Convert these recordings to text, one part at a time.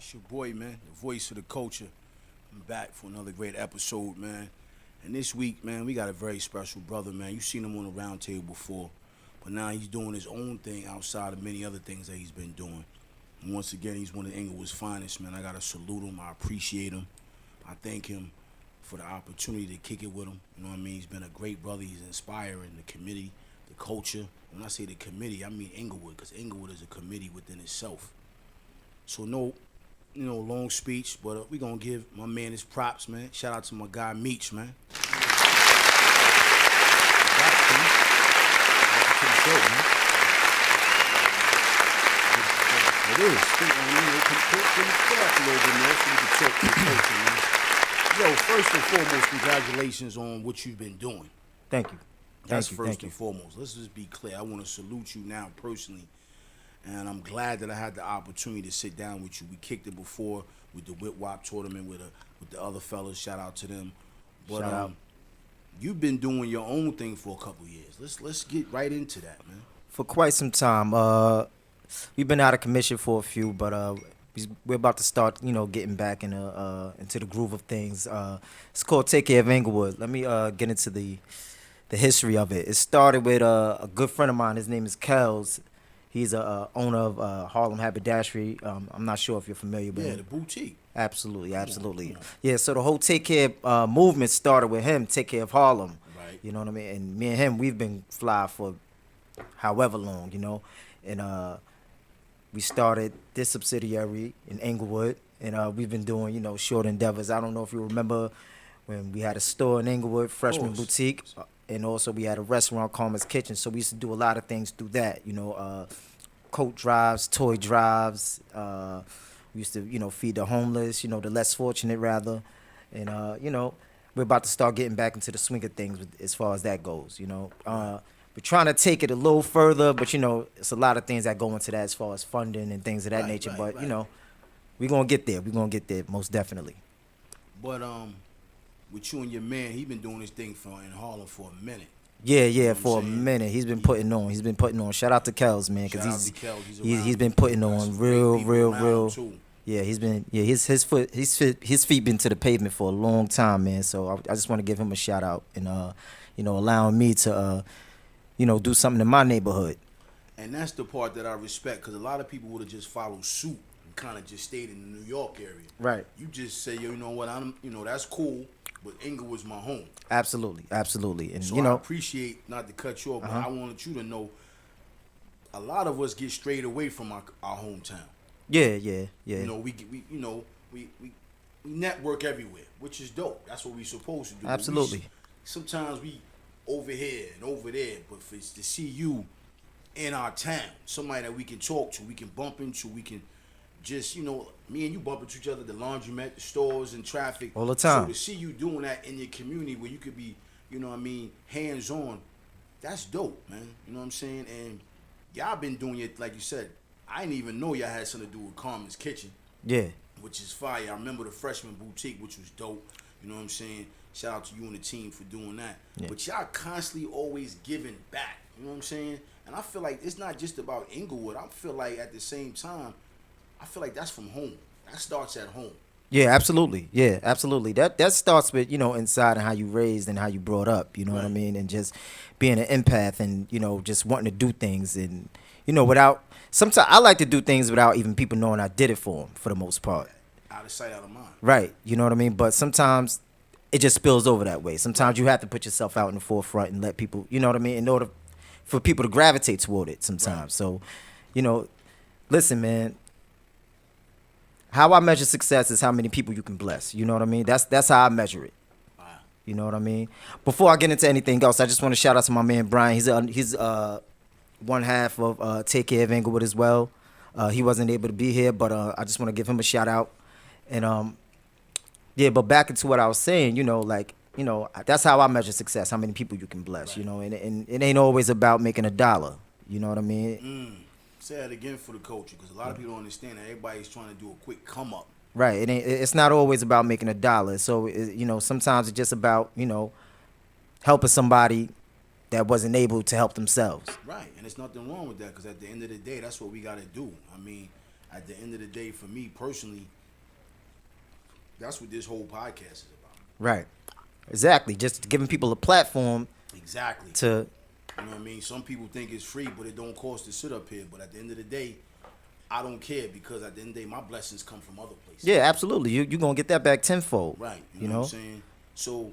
It's your boy, man, the voice of the culture. I'm back for another great episode, man. And this week, man, we got a very special brother, man. You've seen him on the round table before, but now he's doing his own thing outside of many other things that he's been doing. And once again, he's one of Inglewood's finest, man. I gotta salute him. I appreciate him. I thank him for the opportunity to kick it with him. You know what I mean? He's been a great brother. He's inspiring the committee, the culture. When I say the committee, I mean Inglewood, because Inglewood is a committee within itself. So no, long speech, but we gonna give my man his props, man. Shout out to my guy Meech, man. It is. Yo, first and foremost, congratulations on what you've been doing. Thank you. That's first and foremost. Let's just be clear. I want to salute you now personally. And I'm glad that I had the opportunity to sit down with you. We kicked it before with the Whip Wop tournament with the other fellas. Shout out to them. But Shout out. You've been doing your own thing for a couple years. Let's get right into that, man. For quite some time. We've been out of commission for a few, but we're about to start, getting back into the groove of things. It's called Take Care of Inglewood. Let me get into the history of it. It started with a good friend of mine. His name is Kells. He's a owner of Harlem Haberdashery. I'm not sure if you're familiar with him. Yeah, the boutique. Absolutely. Come on. Yeah, so the whole Take Care movement started with him, Take Care of Harlem. Right. You know what I mean? And me and him, we've been fly for however long, And we started this subsidiary in Inglewood, and we've been doing, short endeavors. I don't know if you remember when we had a store in Inglewood, Freshman Boutique, and also we had a restaurant, Karma's Kitchen. So we used to do a lot of things through that, coat drives, toy drives. We used to, feed the homeless, the less fortunate rather. And, we're about to start getting back into the swing of things as far as that goes, We're trying to take it a little further, but, it's a lot of things that go into that as far as funding and things of that nature. But, we're going to get there. We're going to get there, most definitely. But with you and your man, he been doing this thing in Harlem for a minute. Yeah, for a minute. He's been putting on. Shout out to Kells, man, because he's been putting on real. Yeah, his feet been to the pavement for a long time, man. So I just want to give him a shout out and allowing me to do something in my neighborhood. And that's the part that I respect, because a lot of people would have just followed suit and kind of just stayed in the New York area. Right. You just say, yo, you know what, that's cool, but Inglewood's my home. Absolutely. And so I appreciate, not to cut you off, but I wanted you to know, a lot of us get strayed away from our hometown. Yeah. We network everywhere, which is dope. That's what we supposed to do. Absolutely. Sometimes we over here and over there, but for to see you in our town, somebody that we can talk to, we can bump into, we can just, me and you bump into each other at the laundromat, the stores, and traffic. All the time. So to see you doing that in your community where you could be, hands-on, that's dope, man. You know what I'm saying? And y'all been doing it, like you said, I didn't even know y'all had something to do with Carmen's Kitchen. Yeah. Which is fire. I remember the Freshman Boutique, which was dope. You know what I'm saying? Shout out to you and the team for doing that. Yeah. But y'all constantly always giving back. You know what I'm saying? And I feel like it's not just about Inglewood. I feel like at the same time, I feel like that's from home. That starts at home. Yeah, absolutely. That starts with, inside and how you raised and how you brought up, what I mean? And just being an empath and, just wanting to do things and, sometimes I like to do things without even people knowing I did it for them, for the most part. Out of sight, out of mind. Right. You know what I mean? But sometimes it just spills over that way. Sometimes you have to put yourself out in the forefront and let people, in order for people to gravitate toward it sometimes. Right. So, listen, man, how I measure success is how many people you can bless. You know what I mean? That's how I measure it. Wow. You know what I mean? Before I get into anything else, I just want to shout out to my man Brian. He's one half of Take Care of Inglewood as well. He wasn't able to be here, but I just want to give him a shout out. And but back into what I was saying, that's how I measure success, how many people you can bless, right. And it ain't always about making a dollar. You know what I mean? Say that again for the culture, because a lot of people don't understand that everybody's trying to do a quick come up. Right. It's not always about making a dollar. So, sometimes it's just about, helping somebody that wasn't able to help themselves. Right. And there's nothing wrong with that, because at the end of the day, that's what we got to do. I mean, at the end of the day, for me personally, that's what this whole podcast is about. Right. Exactly. Just giving people a platform Exactly. to. You know what I mean? Some people think it's free, but it don't cost to sit up here. But at the end of the day, I don't care because at the end of the day, my blessings come from other places. Yeah, absolutely. You gonna get that back tenfold. Right. You know what I'm saying? So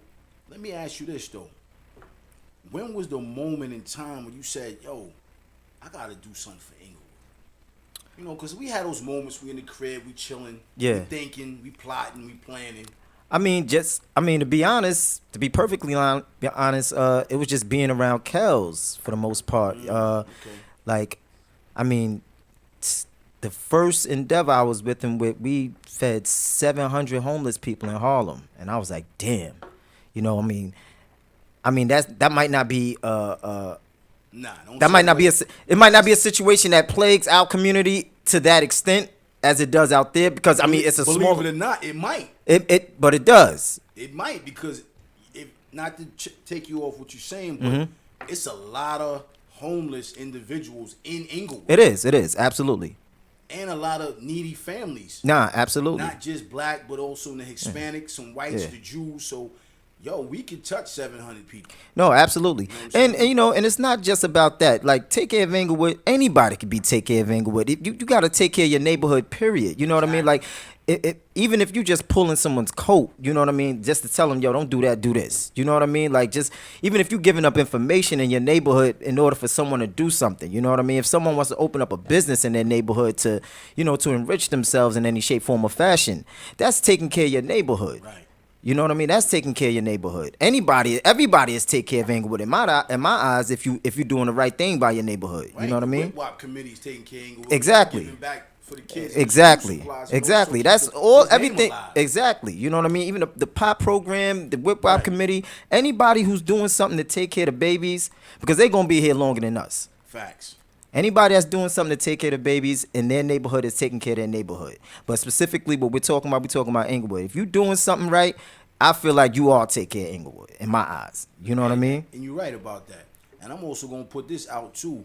let me ask you this though. When was the moment in time when you said, yo, I gotta do something for Inglewood? You know, because we had those moments, we in the crib, we chilling, Yeah. we thinking, we plotting, we planning. I mean, to be honest, to be perfectly honest, it was just being around Kels for the most part. Okay. Like, I mean, the first endeavor I was with him with, we fed 700 homeless people in Harlem, and I was like, damn, you know, I mean that might not be that might not be it might not be a situation that plagues our community to that extent as it does out there, because I mean it's a small. Believe it or not, it might. But it does. It might, because if not to take you off what you're saying, but it's a lot of homeless individuals in Inglewood. It is absolutely. And a lot of needy families. Nah, absolutely. Not just black, but also the Hispanics, some whites, the Jews. So, yo, we could touch 700 people. No, absolutely. You know and you know, and it's not just about that. Like, take care of Inglewood. Anybody could be take care of Inglewood. You got to take care of your neighborhood, period. You know what I mean? Like, even if you just pulling someone's coat, you know what I mean? Just to tell them, yo, don't do that, do this. You know what I mean? Like, just, even if you giving up information in your neighborhood in order for someone to do something, you know what I mean? If someone wants to open up a business in their neighborhood to, you know, to enrich themselves in any shape, form, or fashion, that's taking care of your neighborhood. Right. You know what I mean? That's taking care of your neighborhood. Everybody is take care of Inglewood in my eyes if you're doing the right thing by your neighborhood. Right. You know what I mean? WIP committee's taking care of Inglewood. Exactly. Giving back for the kids. Exactly. Exactly. That's all. Everything. Exactly. You know what I mean? Even the pop program, the WIP committee, anybody who's doing something to take care of the babies, because they're gonna be here longer than us. Facts. Anybody that's doing something to take care of the babies in their neighborhood is taking care of their neighborhood. But specifically, what we're talking about Inglewood. If you're doing something right, I feel like you all take care of Inglewood in my eyes. You know what I mean? And you're right about that. And I'm also going to put this out too.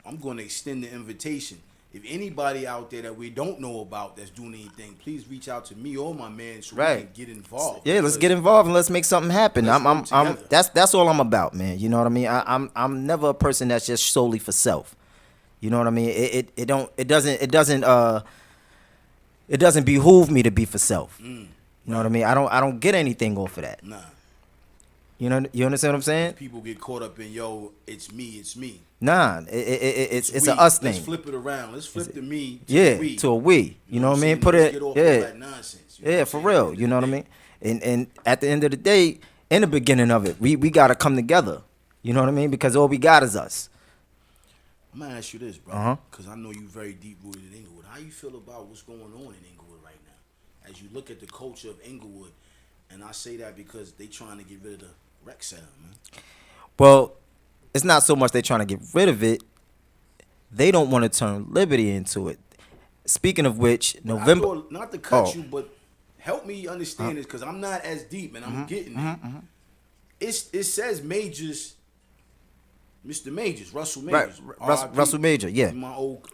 I'm going to extend the invitation. If anybody out there that we don't know about that's doing anything, please reach out to me or my man so we can get involved. Yeah, let's get involved and let's make something happen. That's all I'm about, man. You know what I mean? I'm never a person that's just solely for self. You know what I mean? It doesn't behoove me to be for self. You know what I mean? I don't get anything off of that. Nah. You understand what I'm saying? People get caught up in, yo, it's me. Nah, it's an us thing. Let's flip it around. Let's flip the me to a we. To a we. You know what I mean? Put Let's it get off all that nonsense. For real. You know what I mean? And at the end of the day, in the beginning of it, we gotta come together. You know what I mean? Because all we got is us. I'm gonna ask you this, bro, because I know you very deep rooted in Inglewood. How you feel about what's going on in Inglewood right now? As you look at the culture of Inglewood, and I say that because they trying to get rid of the rec center, man. Well, it's not so much they trying to get rid of it. They don't want to turn Liberty into it. Speaking of which, November. Not to cut you, but help me understand this because I'm not as deep, and I'm getting it. It says Majors. Mr. Majors, Russell Majors. Russell Major, yeah. My old,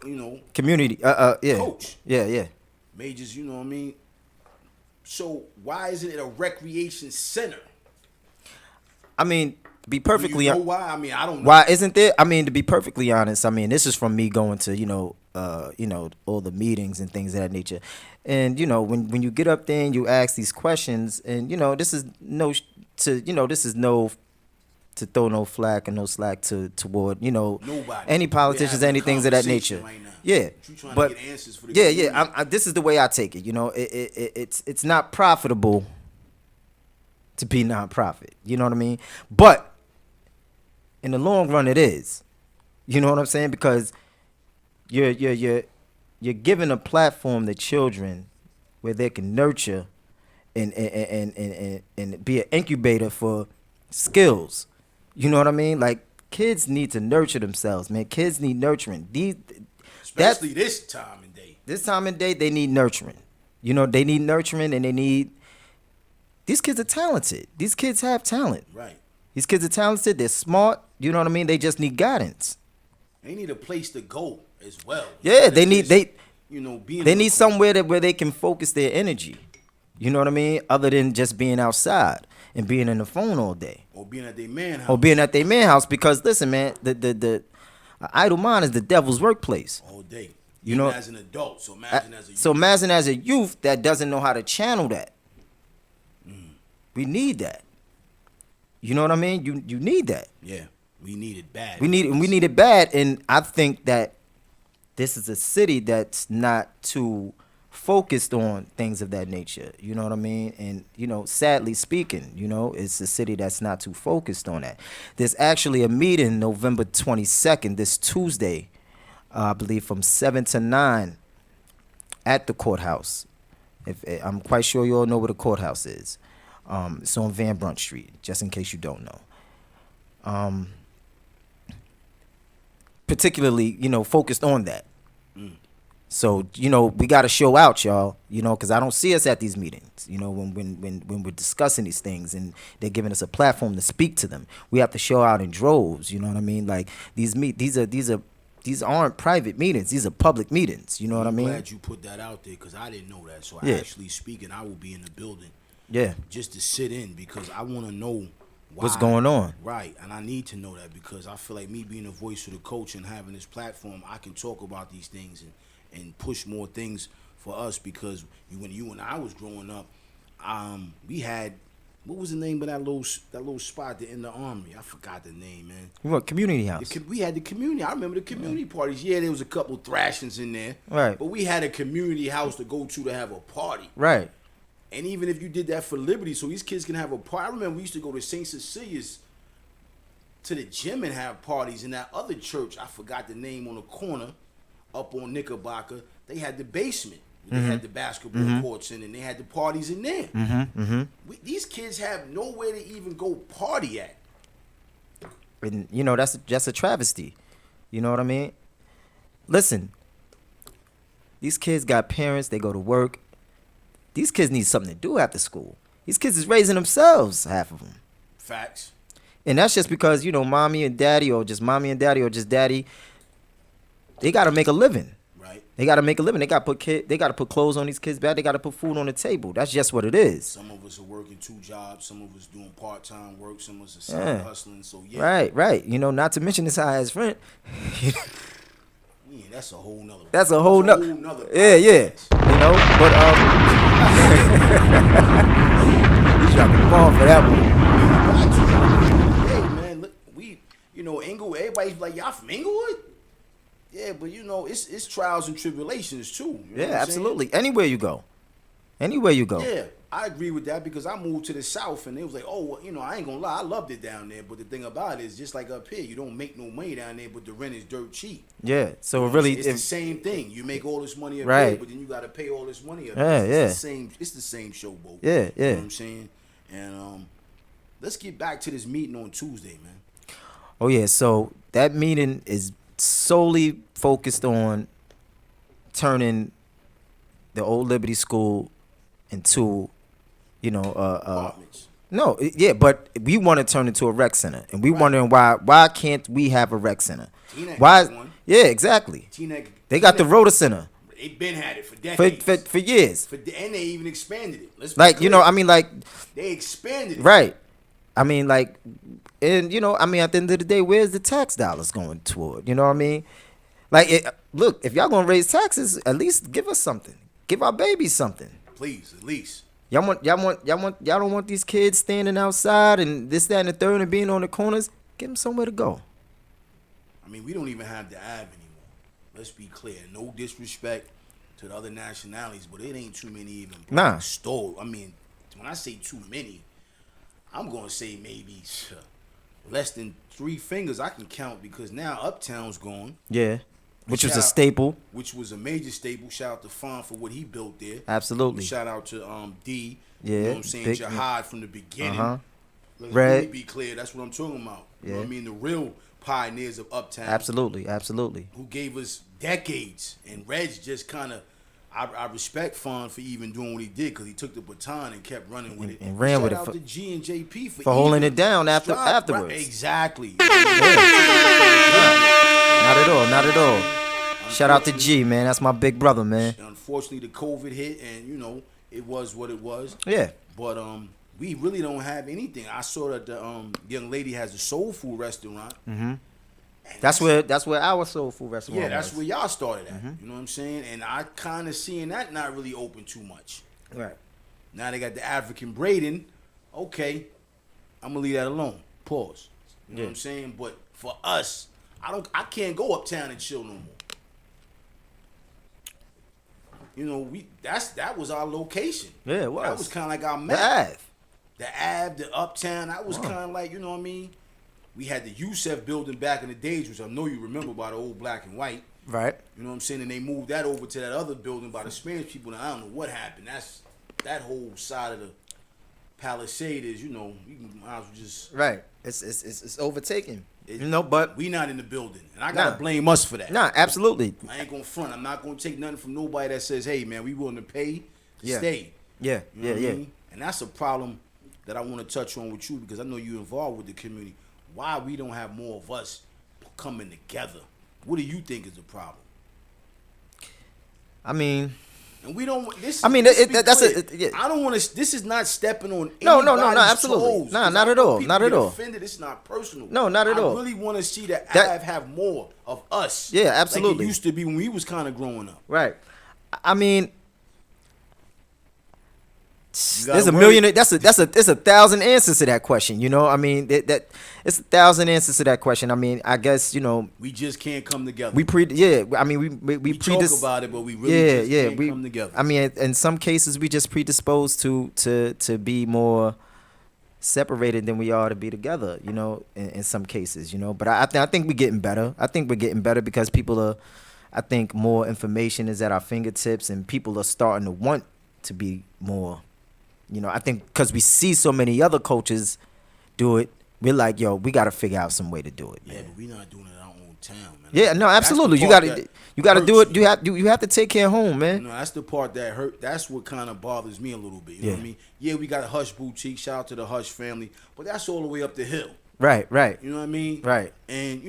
community, yeah. Coach. Yeah. Majors, you know what I mean? So why isn't it a recreation center? I mean, to be perfectly honest. Why? I mean, I don't know. Why isn't there? I mean, to be perfectly honest, I mean, this is from me going to, all the meetings and things of that nature. And, when you get up there and you ask these questions, and, this is to throw no flack and no slack toward nobody. Any politicians, any things of that nature. Right now. Yeah, but get answers for the I, this is the way I take it. It's not profitable to be nonprofit. You know what I mean? But in the long run, it is. You know what I'm saying? Because you're giving a platform to children where they can nurture and be an incubator for skills. You know what I mean? Like, kids need to nurture themselves, man. Kids need nurturing. Especially this time and day. This time and day, they need nurturing. They need nurturing, and these kids are talented. These kids have talent. Right. These kids are talented. They're smart. You know what I mean? They just need guidance. They need a place to go as well. Yeah, they need being. They need somewhere where they can focus their energy. You know what I mean? Other than just being outside and being in the phone all day. Or being at their man house. Or being at their man house. Because listen, man, the idle mind is the devil's workplace. All day. You Even know, as an adult. So imagine as a youth. So imagine as a youth that doesn't know how to channel that. We need that. You know what I mean? You need that. Yeah, we need it bad. We need it bad, and I think that this is a city that's not too focused on things of that nature. You know what I mean? And sadly speaking, it's a city that's not too focused on that. There's actually a meeting November 22nd, this Tuesday, I believe from 7 to 9 at the courthouse. I'm quite sure you all know where the courthouse is. It's on Van Brunt Street, just in case you don't know. Particularly, focused on that. So, we got to show out, y'all, because I don't see us at these meetings, when we're discussing these things and they're giving us a platform to speak to them. We have to show out in droves, you know what I mean? Like, these aren't private meetings. These are public meetings, you know what I mean? I'm glad you put that out there because I didn't know that. So actually speaking, I will be in the building. Yeah. Just to sit in because I want to know what's going on. Right. And I need to know that because I feel like me being a voice of the coach and having this platform, I can talk about these things and push more things for us because when you and I was growing up, we had, what was the name of that little spot in the Army? I forgot the name, man. What, community house? We had the community. I remember the community parties. Yeah, there was a couple thrashings in there. Right. But we had a community house to go to have a party. Right. And even if you did that for Liberty, so these kids can have a party. I remember we used to go to St. Cecilia's to the gym and have parties. In that other church, I forgot the name on the corner, up on Knickerbocker, they had the basement. They had the basketball courts in, and they had the parties in there. These kids have nowhere to even go party at. And that's a travesty. You know what I mean? Listen, these kids got parents. They go to work. These kids need something to do after school. These kids is raising themselves, half of them. Facts. And that's just because, mommy and daddy or just daddy, they got to make a living. Right. They got to make a living. They got to put clothes on these kids' back. They got to put food on the table. That's just what it is. Some of us are working 2 jobs. Some of us doing part-time work. Some of us are side hustling. So, yeah. Right. Not to mention this high ass rent. Yeah, that's a whole nother. Yeah. But you dropped the ball for that one. Hey man, look, Inglewood. Everybody's like, y'all from Inglewood? Yeah, but it's trials and tribulations too. You know what I'm absolutely. saying? Anywhere you go. Yeah, I agree with that because I moved to the South and it was like, oh, well, I ain't gonna lie, I loved it down there. But the thing about it is, just like up here, you don't make no money down there, but the rent is dirt cheap. Yeah, so really, it's the same thing. You make all this money up right. here, but then you got to pay all this money up here. It's the same showboat. Yeah. You know what I'm saying? And let's get back to this meeting on Tuesday, man. Oh yeah, so that meeting is solely focused on turning the old Liberty School into, apartments. No, yeah, but we want to turn into a rec center, and we wondering why can't we have a rec center? Teaneck why? One. Yeah, exactly. They got the Rota Center. They been had it for decades. For years. And they even expanded it. Let's they expanded it. Right. I mean, like, and at the end of the day, where's the tax dollars going toward? You know what I mean? Like, look, if y'all gonna raise taxes, at least give us something. Give our babies something. Please, at least. Y'all don't want these kids standing outside and this, that, and the third and being on the corners. Give them somewhere to go. I mean, we don't even have the Ave anymore. Let's be clear. No disrespect to the other nationalities, but it ain't too many even. Nah. Stole. I mean, when I say too many, I'm gonna say maybe less than 3 fingers I can count because now Uptown's gone. Yeah. Which was a staple. Which was a major staple. Shout out to Fon for what he built there. Absolutely. Shout out to D. Yeah. You know what I'm saying? Jihad from the beginning. Let's Red. really be clear. That's what I'm talking about. You know what I mean? The real pioneers of Uptown. Absolutely. Who gave us decades. And Reg just kind of, I respect Fon for even doing what he did because he took the baton and kept running with it. And ran with it. Shout out to G and JP for holding it down afterwards. Right, exactly. Not at all. Shout out to G, man. That's my big brother, man. Unfortunately, the COVID hit, and it was what it was. Yeah. But we really don't have anything. I saw that the young lady has a soul food restaurant. Mm-hmm. That's where our soul food restaurant. Yeah, that's was. where y'all started at. Mm-hmm. You know what I'm saying? And I kind of seeing that not really open too much. Right. Now they got the African braiding. Okay, I'm gonna leave that alone. Pause. You know what I'm saying? But for us, I can't go uptown and chill no more. That was our location. Yeah, it was. That was kind of like our The map. Ave. The Ave, the Uptown. That was kind of like, you know what I mean? We had the Youssef building back in the days, which I know you remember by the old black and white. Right. You know what I'm saying? And they moved that over to that other building by the Spanish people. Now I don't know what happened. That's that whole side of the Palisade is, you might as well just. Right. It's overtaken. But we not in the building, and I gotta blame us for that. Nah, absolutely. I ain't gonna front. I'm not gonna take nothing from nobody that says, "Hey, man, we willing to pay to stay." Yeah, you know what I mean? And that's a problem that I want to touch on with you because I know you're involved with the community. Why we don't have more of us coming together? What do you think is the problem? I mean. And we don't. I don't want to. This is not stepping on. No, absolutely. Toes, not at all. Not at all. Offended. It's not personal. No, not at all. I really want to see that Ave have more of us. Yeah, absolutely. Like it used to be when we was kind of growing up. Right. I mean, there's a million. That's a 1,000 answers to that question. I mean that it's 1,000 answers to that question. I mean, I guess we just can't come together. We I mean we talk about it, but we really can't come together. I mean, in some cases we just predisposed to be more separated than we are to be together. In some cases. But I think we're getting better. I think we're getting better because people are. I think more information is at our fingertips, and people are starting to want to be more. I think because we see so many other coaches do it, we're like, yo, we got to figure out some way to do it, man. Yeah, but we're not doing it in our own town, man. Yeah, no, absolutely. You got to do it. You have to take care of home, man. That's the part that hurt. That's what kind of bothers me a little bit. You know what I mean? Yeah, we got a Hush Boutique. Shout out to the Hush family, but that's all the way up the hill. Right. You know what I mean? Right. And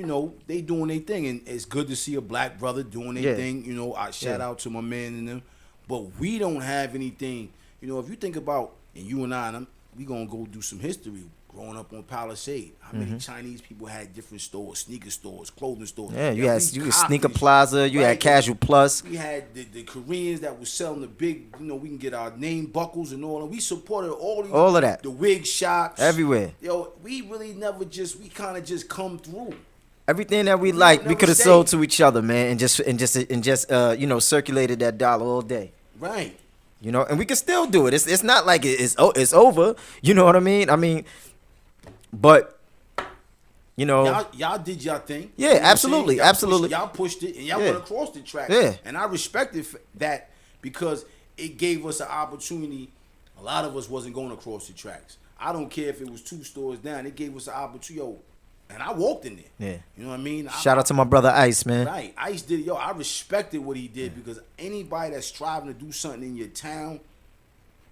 they doing their thing, and it's good to see a black brother doing their thing. I shout out to my man and them, but we don't have anything. If you think about, and you and I, we gonna go do some history. Growing up on Palisade, how many Chinese people had different stores, sneaker stores, clothing stores? Yeah, you had Sneaker Plaza, you had Casual Plus. We had the Koreans that was selling the big, we can get our name buckles and all. And we supported all of that. The wig shops everywhere. We really never we kind of just come through. Everything that we liked, we could have sold to each other, man, and just circulated that dollar all day. Right. And we can still do it. It's not like it's over. You know what I mean? I mean, but y'all did y'all thing. Yeah, absolutely, absolutely. Y'all pushed it and y'all went across the track. Yeah. And I respected that because it gave us an opportunity. A lot of us wasn't going across the tracks. I don't care if it was 2 stores down. It gave us an opportunity. And I walked in there. Yeah. You know what I mean? Shout out to my brother Ice, man. Right. Ice did it. I respected what he did because anybody that's striving to do something in your town,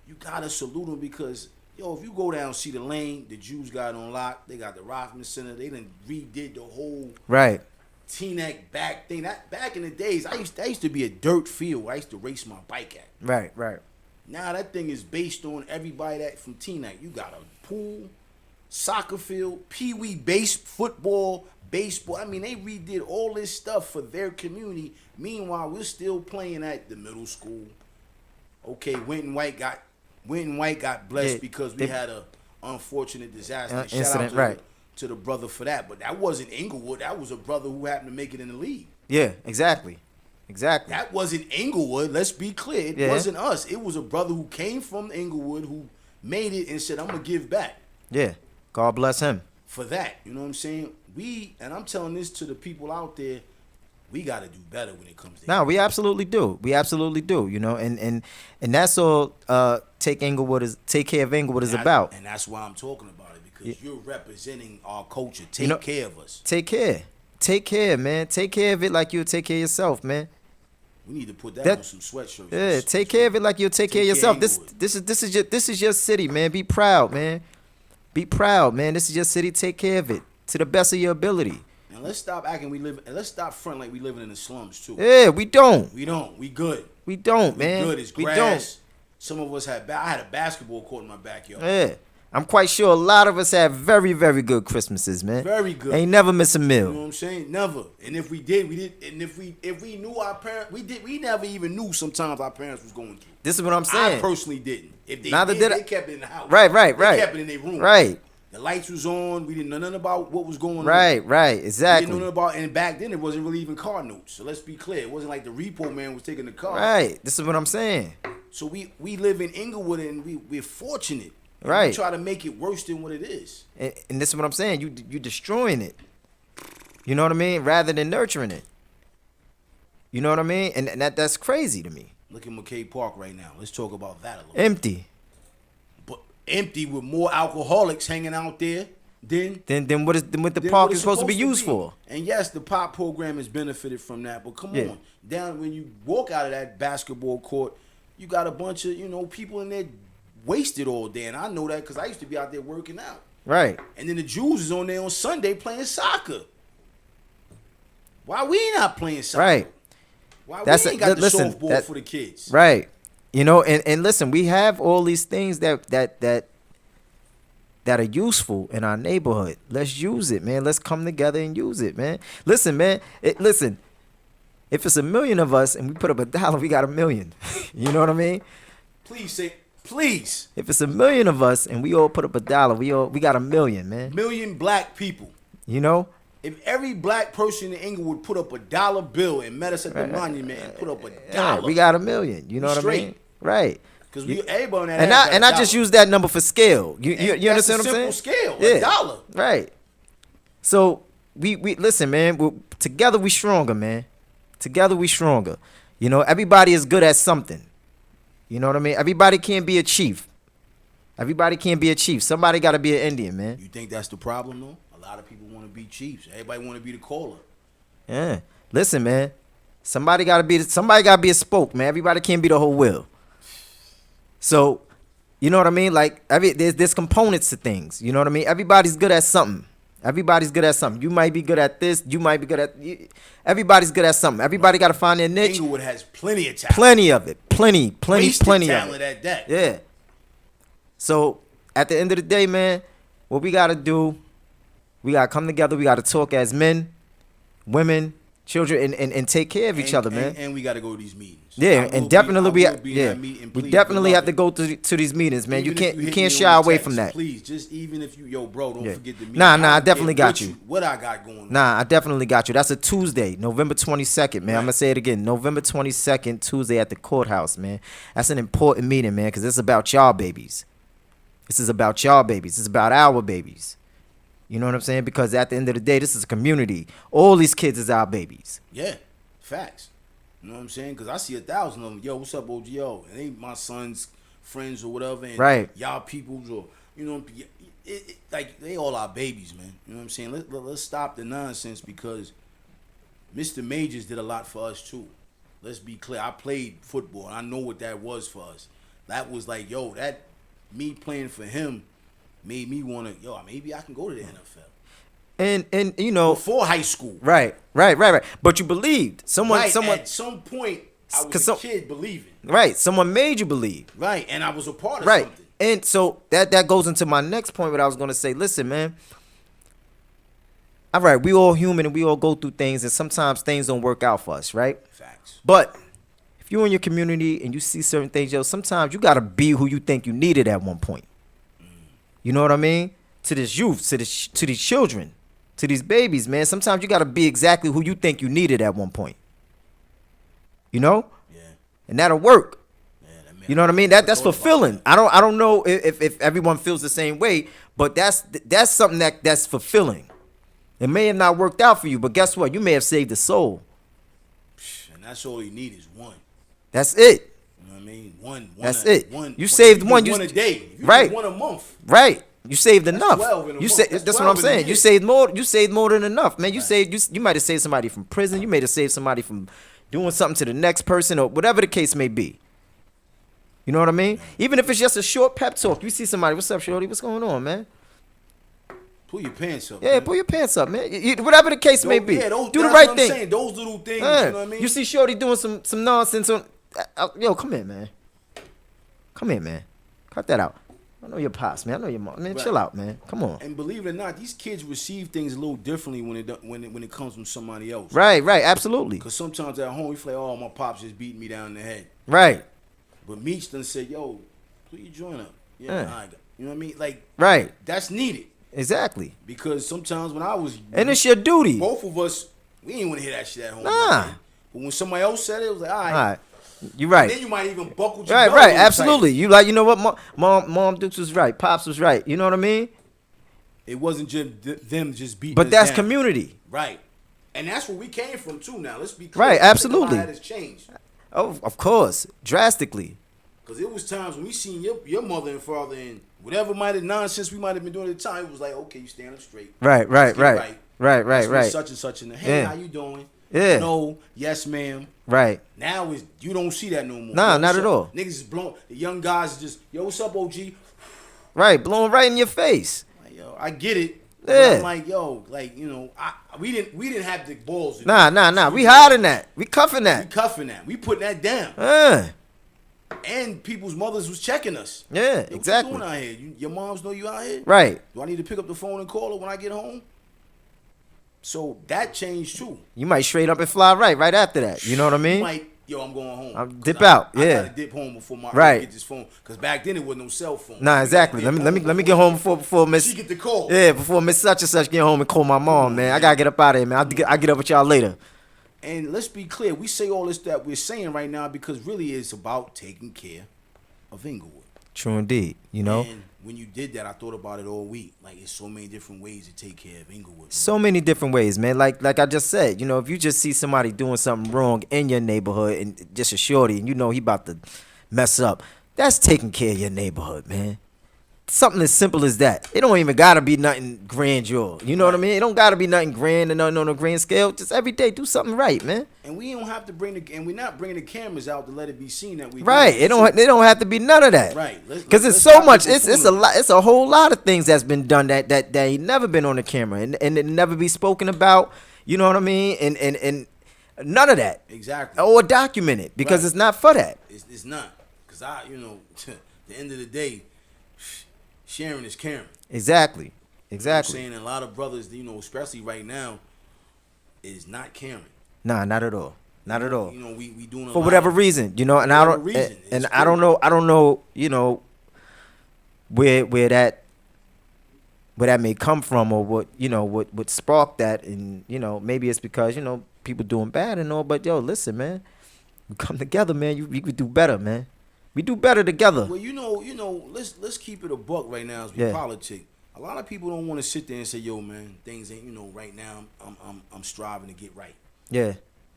you got to salute him because, if you go down and see the lane, the Jews got on lock. They got the Rothman Center. They done redid the whole Teaneck back thing. That back in the days, that used to be a dirt field where I used to race my bike at. Right. Now that thing is based on everybody that from Teaneck. You got a pool, soccer field, pee-wee football, baseball. I mean, they redid all this stuff for their community. Meanwhile, we're still playing at the middle school. Okay, Winton White got blessed because we had a unfortunate disaster. Incident, Shout out to the brother for that. But that wasn't Inglewood. That was a brother who happened to make it in the league. Yeah, exactly. That wasn't Inglewood. Let's be clear. It wasn't us. It was a brother who came from Inglewood who made it and said, I'm going to give back. Yeah. God bless him. For that. You know what I'm saying? And I'm telling this to the people out there, we got to do better when it comes to we absolutely do. We absolutely do, and that's all Take Care of Inglewood is about. And that's why I'm talking about it, because you're representing our culture. Take care of us. Take care, man. Take care of it like you'll take care of yourself, man. We need to put that on some sweatshirts. Yeah, take care of it like you'll take care of yourself. This is your city, man. Be proud, man. Be proud, man. This is your city. Take care of it to the best of your ability. And And let's stop acting and let's stop front like we living in the slums too. Yeah, we don't. We don't. We good. We don't, We man. good. It's We grass. don't. Some of us had. I had a basketball court in my backyard. Yeah. I'm quite sure a lot of us have very, very good Christmases, man. Very good. Ain't never miss a meal. You know what I'm saying? Never. And if we did, we did. And if we knew our parents, we did. We never even knew sometimes our parents was going through. This is what I'm saying. I personally didn't. If they Neither did I. they kept it in the house. Right. They kept it in their room. Right. The lights was on. We didn't know nothing about what was going on. Right. We didn't Exactly. know nothing about. And back then, it wasn't really even car notes. So let's be clear. It wasn't like the repo man was taking the car. Right. This is what I'm saying. So we live in Inglewood and we're fortunate. And Right. We try to make it worse than what it is. And this is what I'm saying. You destroying it. You know what I mean? Rather than nurturing it. You know what I mean? And that's crazy to me. Look at McKay Park right now. Let's talk about that a little. Empty. But empty with more alcoholics hanging out there than Then what the than park what is it's supposed to be used for? And yes, the pop program has benefited from that. But come Yeah. on, down when you walk out of that basketball court, you got a bunch of people in there wasted all day, and I know that because I used to be out there working out. Right. And then the Jews is on there on Sunday playing soccer. Why we not playing soccer? Right. Why That's we ain't got the listen, softball for the kids? Right. And listen, we have all these things that are useful in our neighborhood. Let's use it, man. Let's come together and use it, man. Listen, man. Listen. If it's 1 million of us and we put up $1, we got 1 million. You know what I mean? Please. If it's 1 million of us and we all put up $1, we got 1 million, man. Million black people. You know? If every black person in Inglewood put up $1 bill and met us at the monument and put up $1, Yeah, we got 1 million. You know what I mean? Straight. Right. Because everybody on that And I just use that number for scale. You understand what I'm saying? Scale, Yeah. $1. Right. So we listen, man. Together we stronger, man. Together we stronger. You know, everybody is good at something. You know what I mean? Everybody can't be a chief. Everybody can't be a chief. Somebody got to be an Indian, man. You think that's the problem, though? A lot of people want to be chiefs. Everybody want to be the caller. Yeah. Listen, man. Somebody got to be a spoke, man. Everybody can't be the whole wheel. So, you know what I mean? Like there's components to things. You know what I mean? Everybody's good at something. Everybody's good at something. You might be good at this. You might be good at. Everybody's good at something. Everybody got to find their niche. Inglewood has plenty of talent. Plenty of it. Plenty Wasted of talent it. at that. Yeah. So at the end of the day, man, what we gotta do, we gotta come together. We gotta talk as men, women, children, and take care of each other, man. And we got to go to these meetings. Yeah, and definitely we definitely have to go. go to these meetings, man. You Even if can't hit shy me on away text, from that. Please, just even if you, bro, don't Yeah. forget the meeting. Nah, I don't definitely care got you. What I got going on. Nah, I definitely got you. That's a Tuesday, November 22nd, man. Right. I'm gonna say it again, November 22nd, Tuesday at the courthouse, man. That's an important meeting, man, because it's about y'all babies. This is about y'all babies. It's about our babies. You know what I'm saying? Because at the end of the day, this is a community. All these kids is our babies. Yeah, facts. You know what I'm saying? Because I see 1,000 of them. Yo, what's up, OGO? And they my son's friends or whatever. And Right. y'all peoples or, like, they all our babies, man. You know what I'm saying? Let's stop the nonsense because Mr. Majors did a lot for us, too. Let's be clear. I played football. And I know what that was for us. That was like, me playing for him made me want to, maybe I can go to the NFL. And you know, Before high school. right. But you believed. Someone At some point, I was a kid believing. Right. Someone made you believe. Right, and I was a part of Right. something. And so that goes into my next point, what I was gonna say. Listen, man. All right, we all human and we all go through things, and sometimes things don't work out for us, right? Facts. But if you're in your community and you see certain things, sometimes you gotta be who you think you needed at one point. You know what I mean? To this youth, to these children, to these babies, man. Sometimes you gotta be exactly who you think you needed at one point. You know? Yeah. And that'll work. Yeah, that You know what I mean? That's fulfilling. I don't know if everyone feels the same way, but that's something that's fulfilling. It may have not worked out for you, but guess what? You may have saved a soul. And that's all you need is one. That's it. You know what I mean? One. That's it. You saved one. One a day. If you right. do one a month. Right. You saved enough. 12 in a You month. said That's that's what 12 I'm in a saying. year. You saved more than enough, man. You might have saved somebody from prison. You may have saved somebody from doing something to the next person or whatever the case may be. You know what I mean? Even if it's just a short pep talk. You see somebody, what's up, shorty? What's going on, man? Pull your pants up. Yeah, man. Pull your pants up, man. Whatever the case may be. Yeah, do the that's right what I'm thing. saying. Those little things, you know what I mean? You see Shorty doing some nonsense on. Yo, come here, man. Come here, man. Cut that out. I know your pops, man. I know your mom. Man, chill out, man. Come on. And believe it or not, these kids receive things a little differently when it comes from somebody else. Right, absolutely. Because sometimes at home, we feel like, oh, my pops just beating me down in the head. Right. But Meech done said, yo, put your joint up. Yeah, you know what I mean? Like, right. That's needed. Exactly. Because sometimes when I was... And it's your duty. Both of us, we didn't want to hear that shit at home. Nah. But when somebody else said it, it was like, all right. You're right. And then you might even buckle your Right, absolutely. You know what? Mom Dukes was right. Pops was right. You know what I mean? It wasn't just them just beating But us that's down. Community. Right. And that's where we came from, too, now. Let's be clear. Right, absolutely. That has changed. Oh, of course. Drastically. Because it was times when we seen your mother and father and whatever nonsense we might have been doing at the time, it was like, okay, you stand up straight. Right. Such and such in the hey, how you doing? Yeah. No, yes, ma'am. Right. Now you don't see that no more. Nah, not at all. Niggas is blowing. The young guys is just, yo, what's up, OG? Right, blowing right in your face. Like, yo, I get it. Yeah. I'm like, yo, like, you know, we didn't have the balls. Nah. We hiding that. We cuffing that. We putting that down. And people's mothers was checking us. Yeah, yo, exactly. What you doing out here? Your moms know you out here? Right. Do I need to pick up the phone and call her when I get home? So that changed too. You might straight up and fly right after that. You know what I mean? You might, I'm going home. I'm dip out. Yeah. I gotta dip home before my get this phone. Because back then it wasn't no cell phone. Nah, exactly. Let me get home before Miss. She get the call. Yeah, before Miss such and such get home and call my mom, man. I gotta get up out of here, man. I'll get up with y'all later. And let's be clear, we say all this that we're saying right now because really it's about taking care of Inglewood. True indeed. You know. And when you did that, I thought about it all week. Like, it's so many different ways to take care of Inglewood. Man. So many different ways, man. Like I just said, you know, if you just see somebody doing something wrong in your neighborhood and just a shorty, and you know he about to mess up, that's taking care of your neighborhood, man. Something as simple as that. It don't even gotta be nothing grandeur. You know what I mean? It don't gotta be nothing grand and nothing on a grand scale. Just every day, do something right, man. And we don't have to and we're not bringing the cameras out to let it be seen that we right. It don't have to be none of that. Right. Because it's so much. It's a lot. It's a whole lot of things that's been done that ain't never been on the camera and it never be spoken about. You know what I mean? And none of that. Exactly. Or documented because it's not for that. It's not. Because at the end of the day, sharing is caring. Exactly. You know what I'm saying? And a lot of brothers, especially right now, is not caring. Nah, not at all. Not at all. We doing a for lot whatever reason, and I don't know, where that may come from or what sparked that, and maybe it's because people doing bad and all, but listen, man, we come together, man. We could do better, man. We do better together. Well, let's keep it a buck right now as we politic. A lot of people don't want to sit there and say, yo, man, things ain't, right now I'm striving to get right. Yeah.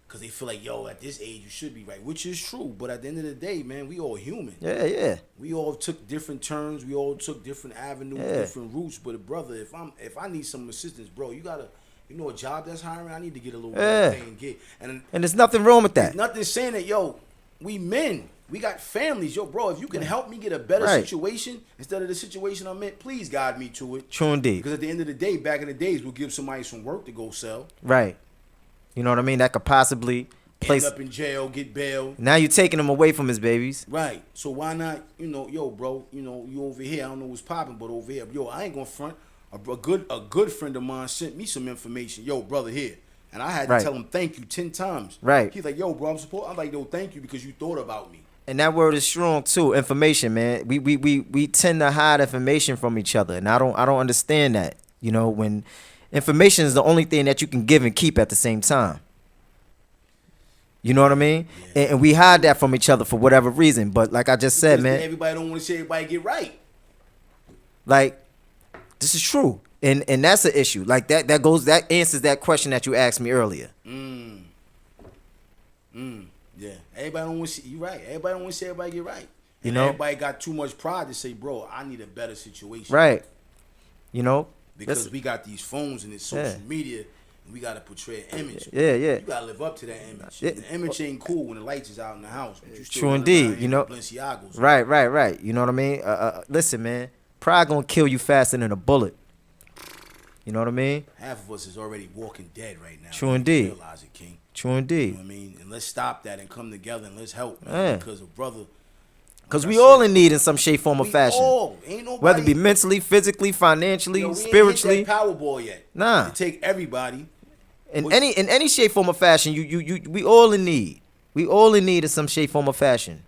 Because they feel like, yo, at this age you should be right, which is true. But at the end of the day, man, we all human. Yeah. We all took different turns. We all took different avenues, different routes. But brother, if I need some assistance, bro, you gotta, a job that's hiring, I need to get a little better pay and get. And there's nothing wrong with that. There's nothing saying that, yo, we men. We got families. Yo, bro, if you can help me get a better situation instead of the situation I'm in, please guide me to it. True indeed. Because at the end of the day, back in the days, we'll give somebody some work to go sell. Right. You know what I mean? That could possibly end up in jail, get bail. Now you're taking him away from his babies. Right. So why not, yo, bro, you over here. I don't know what's popping, but over here, yo, I ain't gonna front. A good friend of mine sent me some information. Yo, brother, here. And I had to tell him thank you 10 times. Right. He's like, yo, bro, I'm like, yo, thank you because you thought about me. And that word is strong too. Information, man. We tend to hide information from each other, and I don't understand that. When information is the only thing that you can give and keep at the same time. You know what I mean? Yeah. And we hide that from each other for whatever reason. But like I just said, man, everybody don't want to see everybody get right. Like, this is true, and that's the issue. Like that answers that question that you asked me earlier. Yeah, everybody don't want to see you right. Everybody don't want to see everybody get right. Everybody got too much pride to say, bro, I need a better situation. Right. Because we got these phones and it's social media, and we got to portray an image. Yeah. You got to live up to that image. And the image ain't cool when the lights is out in the house. But you still True indeed. Balenciagos. Right. You know what I mean? Listen, man, pride gonna kill you faster than a bullet. You know what I mean? Half of us is already walking dead right now. True We don't even indeed. realize it, King. True You indeed. know what I mean? And let's stop that and come together and let's help, man. Yeah. Because a brother, Because like we I all said, in need in some shape, form, or we fashion. all ain't nobody. Whether it be mentally, physically, financially, Yo, we spiritually. ain't hit that Powerball yet. Nah. To take everybody. In any shape, form, or fashion, we all in need. We all in need of some shape, form, or fashion.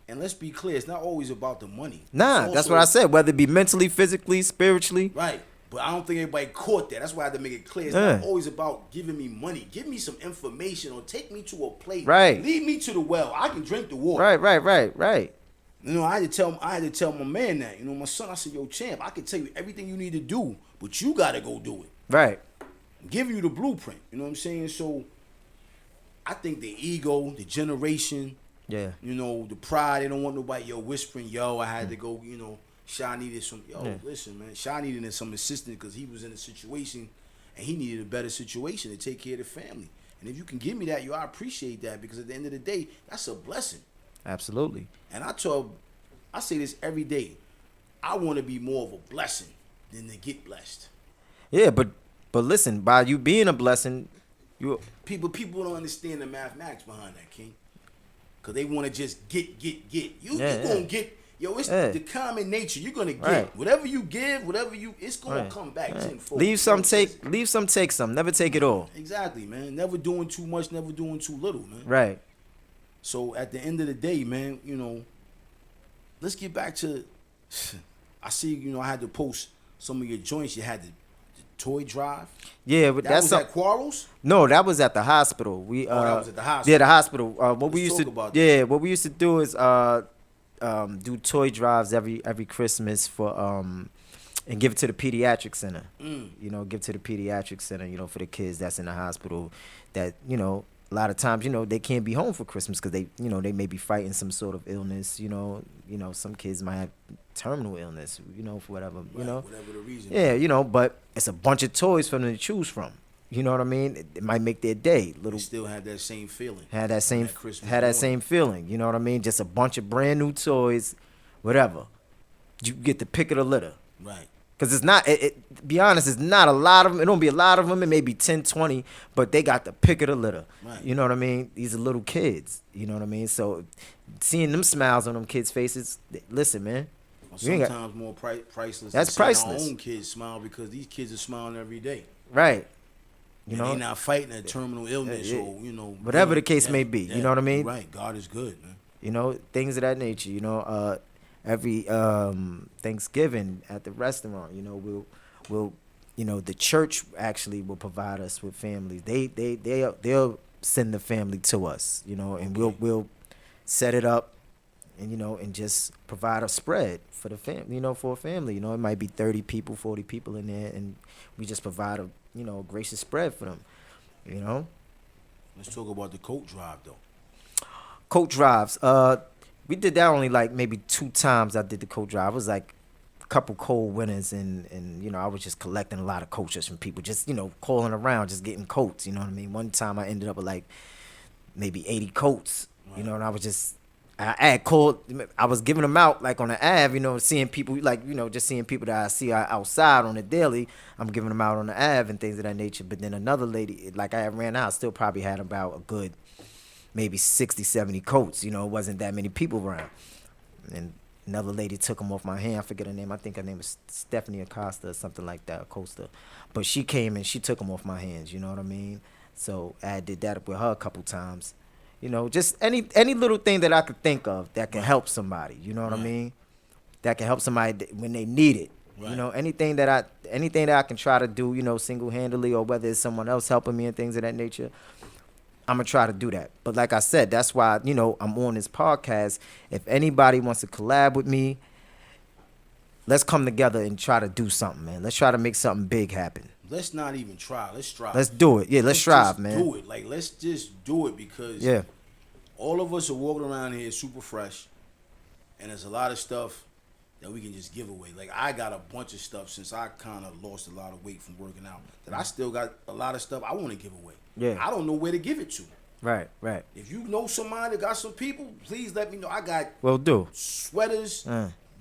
And let's be clear, it's not always about the money. Nah, that's what I said. Whether it be mentally, physically, spiritually. Right. But I don't think everybody caught that. That's why I had to make it clear. It's not always about giving me money. Give me some information or take me to a place. Right. Lead me to the well. I can drink the water. Right. You know, I had to tell my man that. You know, my son, I said, yo, champ, I can tell you everything you need to do, but you gotta go do it. Right. I'm giving you the blueprint. You know what I'm saying? So I think the ego, the generation, Yeah. you know, the pride, they don't want nobody, whispering, I had to go, Sha needed some, listen, man. Sha needed some assistance because he was in a situation and he needed a better situation to take care of the family. And if you can give me that, I appreciate that because at the end of the day, that's a blessing. Absolutely. And I say this every day. I want to be more of a blessing than to get blessed. Yeah, but listen, by you being a blessing, people don't understand the mathematics behind that, King. Cause they want to just get. You gonna get. It's the common nature. You're gonna get whatever you give, it's gonna come back tenfold. Leave some, take some. Never take it all. Exactly, man. Never doing too much, never doing too little, man. Right. So at the end of the day, man, let's get back to. I see, I had to post some of your joints. You had the toy drive. Yeah, but that was at Quarles. No, that was at the hospital. That was at the hospital. Yeah, the hospital. What we used to do is do toy drives every Christmas for and give it to the pediatric center. Give it to the pediatric center. For the kids that's in the hospital. That a lot of times they can't be home for Christmas because they may be fighting some sort of illness. Some kids might have terminal illness. For whatever. Whatever the reason. Yeah, but it's a bunch of toys for them to choose from. You know what I mean? It might make their day. They still had that same feeling. Had that same feeling. You know what I mean? Just a bunch of brand new toys, whatever. You get the pick of the litter. Right. Because it's not, be honest, it's not a lot of them. It don't be a lot of them. It may be 10, 20, but they got the pick of the litter. Right. You know what I mean? These are little kids. You know what I mean? So seeing them smiles on them kids' faces, listen, man. Sometimes more priceless. That's priceless. Our own kids smile because these kids are smiling every day. Right. They're not fighting a terminal illness or whatever the case may be. You know what I mean? Right. God is good, man. Things of that nature. Every Thanksgiving at the restaurant, we'll the church actually will provide us with families. They'll send the family to us, and we'll set it up and and just provide a spread for the family, for a family. It might be 30 people, 40 people in there, and we just provide a gracious spread for them. Let's talk about the coat drive though. Coat drives. We did that only like maybe 2 times. I did the coat drive. It was like a couple cold winters, and I was just collecting a lot of coats from people, just calling around, just getting coats. You know what I mean? One time I ended up with like maybe 80 coats. Right. And I was just I was giving them out like on the Ave, seeing people just seeing people that I see outside on the daily. I'm giving them out on the Ave and things of that nature. But then another lady, like I ran out, still probably had about a good maybe 60, 70 coats. It wasn't that many people around. And another lady took them off my hand. I forget her name. I think her name was Stephanie Acosta or something like that, Acosta. But she came and she took them off my hands. You know what I mean? So I did that with her a couple times. Just any little thing that I could think of that can help somebody. You know what I mean? That can help somebody when they need it. Right. Anything that I can try to do, single-handedly, or whether it's someone else helping me and things of that nature, I'm going to try to do that. But like I said, that's why, I'm on this podcast. If anybody wants to collab with me, let's come together and try to do something, man. Let's try to make something big happen. Let's not even try. Let's strive. Let's do it. Yeah, let's strive, man. Do it. Like, let's just do it because all of us are walking around here super fresh, and there's a lot of stuff that we can just give away. Like, I got a bunch of stuff since I kind of lost a lot of weight from working out that I still got a lot of stuff I want to give away. Yeah. I don't know where to give it to. Right. If you know somebody that got some people, please let me know. I got do sweaters,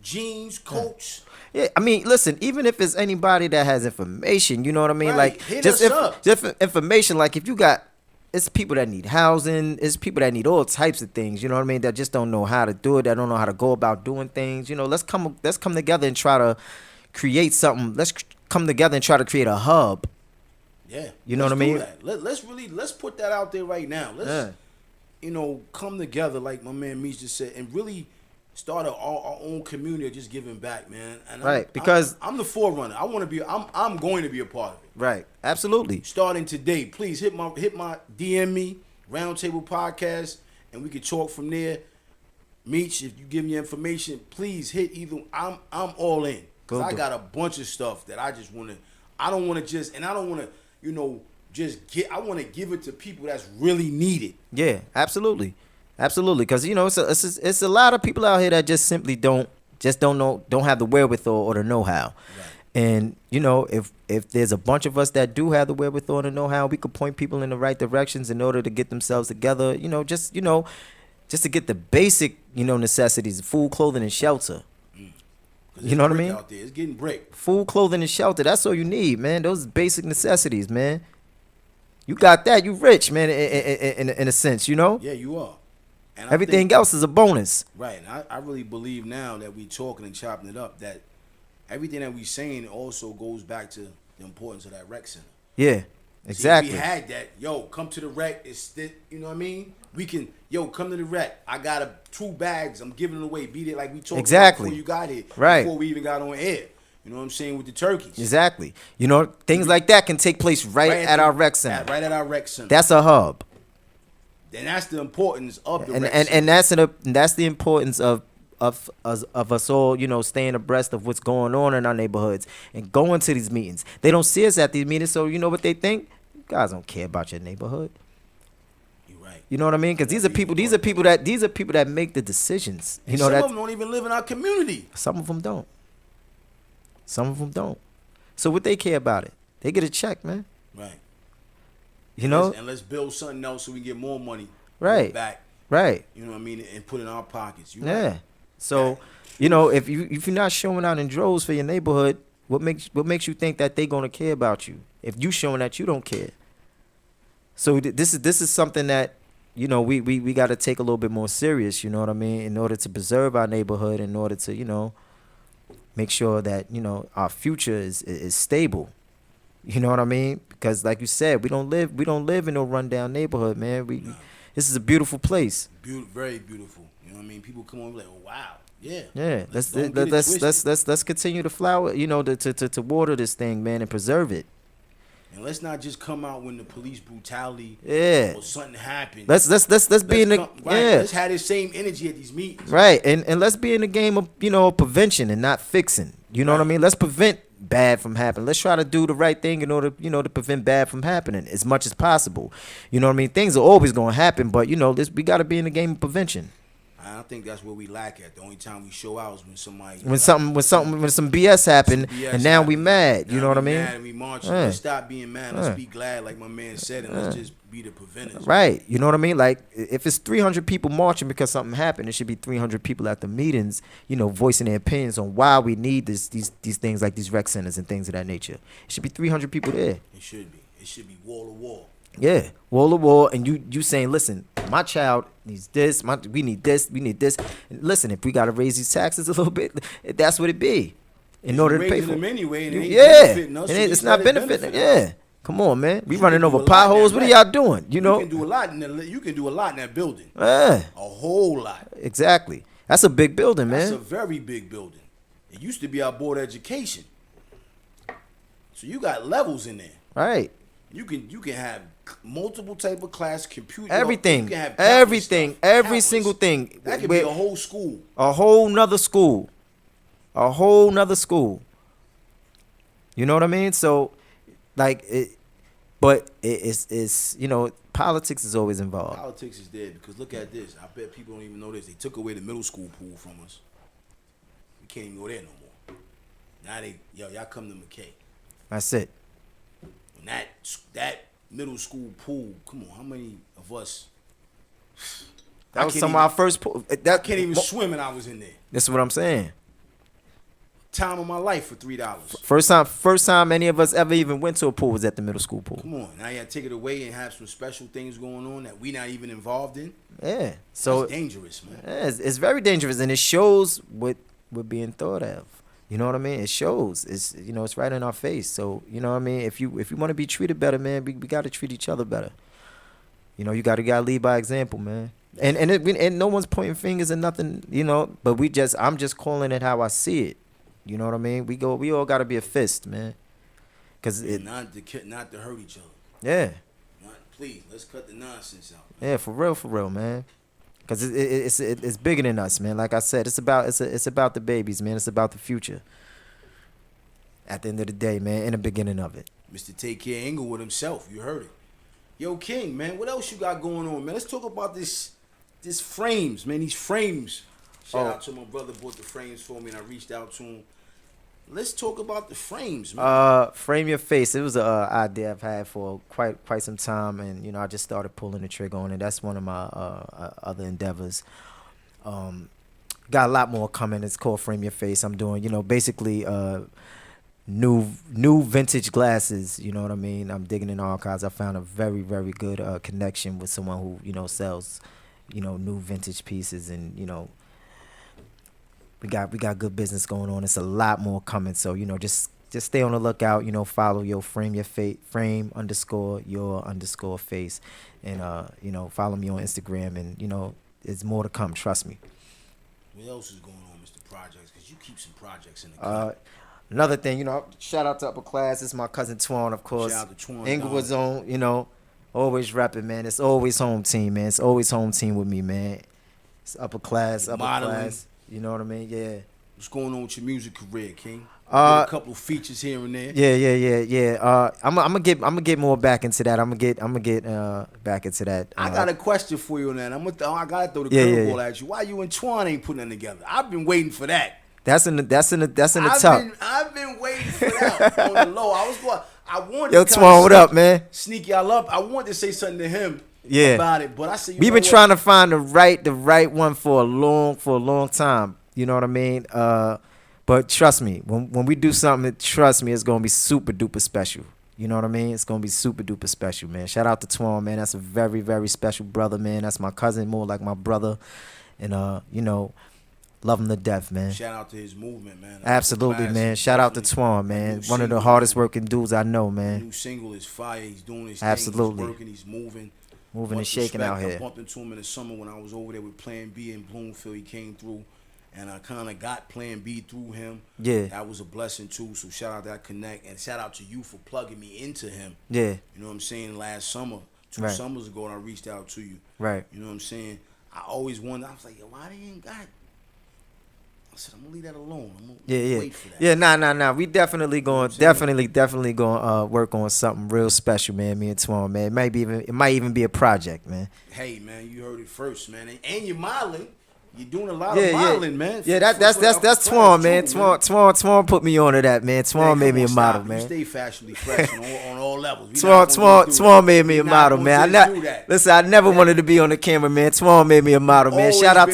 jeans, coats. Yeah, I mean, listen, even if it's anybody that has information, you know what I mean? Right, Like, hit just us up. just information. Like, if you got, it's people that need housing, it's people that need all types of things, you know what I mean? That just don't know how to do it, that don't know how to go about doing things. You know, let's come together and try to create something. Let's come together and try to create a hub. Yeah, You know what I mean? Let's put that out there right now. Let's come together like my man Meech just said, and really start our own community of just giving back, man. And Right, because I'm the forerunner. I'm going to be a part of it. Right, absolutely. Starting today, please hit my DM me Roundtable Podcast, and we can talk from there. Meech, if you give me information, please hit either. I'm all in. Cause I got a bunch of stuff that I just want to. I don't want to just, and I don't want to, just get. I want to give it to people that's really needed. Yeah, absolutely, because it's a lot of people out here that just simply don't have the wherewithal or the know-how. Right. And if there's a bunch of us that do have the wherewithal and the know-how, we could point people in the right directions in order to get themselves together. Just to get the basic necessities: food, clothing, and shelter. You know what I mean? Out there. It's getting brick. Food, clothing, and shelter. That's all you need, man. Those basic necessities, man. You got that, you rich, man. In a sense, Yeah, you are. And everything else is a bonus. Right. And I really believe now that we talking and chopping it up that everything that we saying also goes back to the importance of that rec center. Yeah, exactly. See, if we had that, come to the rec. You know what I mean? We can, come to the rec. I got 2 bags. I'm giving it away. Be there like we talked about before you got here. Right. Before we even got on air. You know what I'm saying? With the turkeys. Exactly. Things like that can take place right at our rec center. Right at our rec center. That's a hub. And that's the importance of the rec and center. And that's the importance of us all, staying abreast of what's going on in our neighborhoods and going to these meetings. They don't see us at these meetings, so you know what they think? You guys don't care about your neighborhood. You're right. You know what I mean? Because these are people that make the decisions. Some of them don't even live in our community. Some of them don't. So what they care about it? They get a check, man. Right. And let's build something else so we get more money. Right. Back. Right. You know what I mean? And put it in our pockets. Yeah. Right. So, if you're not showing out in droves for your neighborhood, what makes you think that they're gonna care about you? If you showing that you don't care. So this is something that we got to take a little bit more serious. You know what I mean? In order to preserve our neighborhood, in order to make sure that our future is stable. You know what I mean? Because like you said, we don't live in no rundown neighborhood, man. This is a beautiful place. Very beautiful. You know what I mean? People come on like, oh wow, yeah. Yeah. Let's continue to flower. To water this thing, man, and preserve it. And let's not just come out when the police brutality or something happens. Let's be in the Let's have the same energy at these meetings. Right. And let's be in the game of prevention and not fixing. You know what I mean? Let's prevent bad from happening. Let's try to do the right thing in order, to prevent bad from happening as much as possible. You know what I mean? Things are always gonna happen, but we gotta be in the game of prevention. I think that's where we lack at. The only time we show out is when somebody when some BS happened, and now we mad. You know what I mean? Mad and we march. Let's stop being mad. Let's be glad, like my man said, and let's just be the preventers. Right. You know what I mean? Like if it's 300 people marching because something happened, it should be 300 people at the meetings, voicing their opinions on why we need these things like these rec centers and things of that nature. It should be 300 people there. It should be. It should be wall to wall. Yeah, wall to wall, and you saying, listen, my child needs this, we need this. And listen, if we gotta raise these taxes a little bit, that's what it be. In order to pay for them anyway, and it's not benefiting. Yeah, come on, man, we running over potholes. What are y'all doing? You can do a lot in that building. A whole lot. Exactly. That's a big building, man. That's a very big building. It used to be our board of education, so you got levels in there. Right. You can have multiple type of class, computer, everything, you can have everything, stuff, every single thing. That could be a whole school, a whole nother school. You know what I mean? So, like it's politics is always involved. Politics is there because look at this. I bet people don't even know this. They took away the middle school pool from us. We can't even go there no more. Now y'all come to McKay. That's it. And that middle school pool, come on, how many of us? That was some of our first pool. I can't even swim and I was in there. That's what I'm saying. time of my life for $3. First time any of us ever even went to a pool was at the middle school pool. Come on, now you gotta take it away and have some special things going on that we not even involved in. Yeah, so That's dangerous, man. yeah, it's very dangerous, and it shows what we're being thought of. You know what I mean? It shows. It's it's right in our face. So you know what I mean. If you want to be treated better, man, we got to treat each other better. You got to lead by example, man. And no one's pointing fingers and nothing, But I'm just calling it how I see it. You know what I mean? We all got to be a fist, man. Not to hurt each other. Yeah. Please, let's cut the nonsense out. Man. Yeah, for real, man. Because it's bigger than us, man. Like I said, it's about the babies, man. It's about the future. At the end of the day, man, in the beginning of it. Mr. Take Care Inglewood himself, you heard it. Yo, King, man, what else you got going on, man? Let's talk about this frames, man. These frames. Shout out to my brother, bought the frames for me, and I reached out to him. Let's talk about the frames, man. Frame Your Face. It was an idea I've had for quite some time, and I just started pulling the trigger on it. That's one of my other endeavors. Got a lot more coming. It's called Frame Your Face. I'm doing, basically new vintage glasses. You know what I mean? I'm digging in archives. I found a very, very good connection with someone who sells new vintage pieces, and we got good business going on. It's a lot more coming. So just stay on the lookout. Follow your Frame Your Face, frame_your_face, and follow me on Instagram. And there's more to come. Trust me. What else is going on, Mr. Projects? Because you keep some projects in the car. Another thing, shout out to Upper Class. It's my cousin Twan, of course. Shout out to Twan. Inglewood's on, always repping, man. It's always home team, man. It's always home team with me, man. It's Upper Class. You know what I mean? Yeah. What's going on with your music career, King? A couple of features here and there. Yeah. I'm gonna get more back into that. I'm gonna get back into that. I got a question for you on that. I gotta throw the curveball at you. Why you and Twan ain't putting them together? I've been waiting for that. That's in the top. I've been waiting for that on the low. I wanted Yo, Twan, what up, man? Sneak y'all up. I wanted to say something to him about it, but I said we've been trying to find the right one for a long time. You know what I mean? But trust me, when we do something, trust me, it's gonna be super duper special. You know what I mean? It's gonna be super duper special, man. Shout out to Twan, man. That's a very, very special brother, man. That's my cousin, more like my brother, and love him to death, man. Shout out to his movement, man. Absolutely, man. Shout out to Twan, man. One of the hardest working dudes I know, man. The new single is fire. He's doing his Absolutely. thing. He's working. He's moving. Moving and shaking out here. I bumped into him in the summer when I was over there with Plan B in Bloomfield. He came through, and I kind of got Plan B through him. Yeah. That was a blessing, too. So shout out to that connect, and shout out to you for plugging me into him. Yeah. You know what I'm saying? Last summer, two summers ago, and I reached out to you. Right. You know what I'm saying? I always wondered. I was like, yo, why they ain't got it? I said, I'm gonna leave that alone. I'm gonna wait for that. Yeah, nah. We definitely going work on something real special, man. Me and Twan, man. It might even be a project, man. Hey, man, you heard it first, man. And you're modeling. You're doing a lot of modeling, man. Yeah, that's Twan, man. Twan put me onto that, man. Twan made me a model, man. You stay fashionably fresh on all levels. Twan made me a model, man. I never wanted to be on the camera, man. Twan made me a model, man. Shout out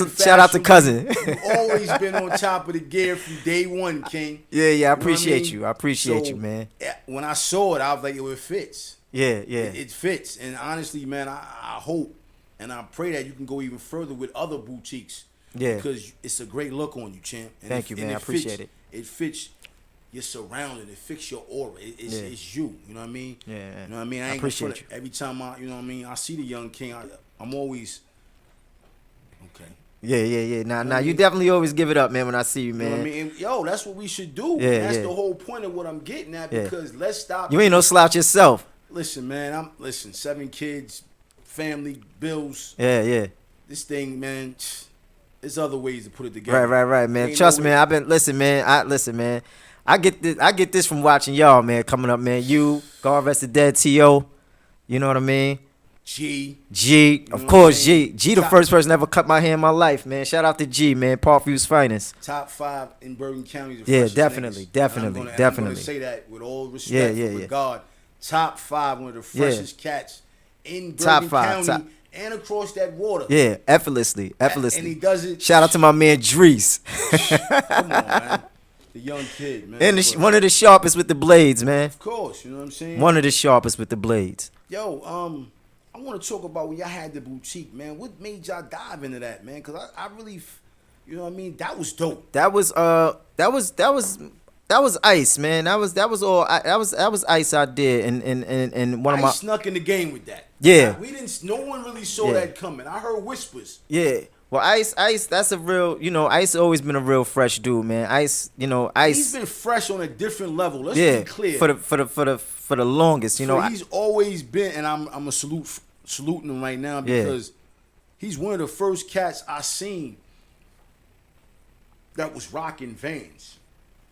to cousin. You've always been on top of the gear from day one, King. Yeah. I appreciate you. I appreciate you, man. When I saw it, I was like, yo, it fits. Yeah. It fits, and honestly, man, I hope and I pray that you can go even further with other boutiques. Yeah. Because it's a great look on you, champ. And Thank you, man. I appreciate it. It fits your surrounding. It fits your aura. It's you. You know what I mean? Yeah. You know what I mean? I appreciate you. Every time I see the young king, I'm always okay. Yeah. Nah. You definitely always give it up, man, when I see you, man. You know what I mean? Yo, that's what we should do. Yeah, that's the whole point of what I'm getting at. Because let's stop. You ain't no slouch yourself. Listen, man. 7 kids, family, bills. Yeah. This thing, man. There's other ways to put it together. Right, man. Trust me, man. Listen, man. I get this from watching y'all, man. Coming up, man. You, God rest the dead, T.O. You know what I mean? G, of course, G. G, the first person to ever cut my hair in my life, man. Shout out to G, man. Parfum's finest. Top 5 in Bergen County. Yeah, definitely. I'm going to say that with all respect, regard. Top 5, one of the freshest cats in Bergen County. And across that water. Yeah, effortlessly. And he does it. Shout out to my man Drees. Come on, man. The young kid, man. And But, one of the sharpest with the blades, man. of course, you know what I'm saying? One of the sharpest with the blades. Yo, I want to talk about when y'all had the boutique, man. What made y'all dive into that, man? Because I really, you know what I mean? That was dope. That was Ice, man. That was Ice I did, and one of my snuck in the game with that. Yeah. We didn't. No one really saw that coming. I heard whispers. Yeah. Well, Ice, that's a real, Ice always been a real fresh dude, man. Ice. He's been fresh on a different level. Let's be clear. For the longest, He's always been, and I'm a saluting him right now because he's one of the first cats I seen that was rocking Vans.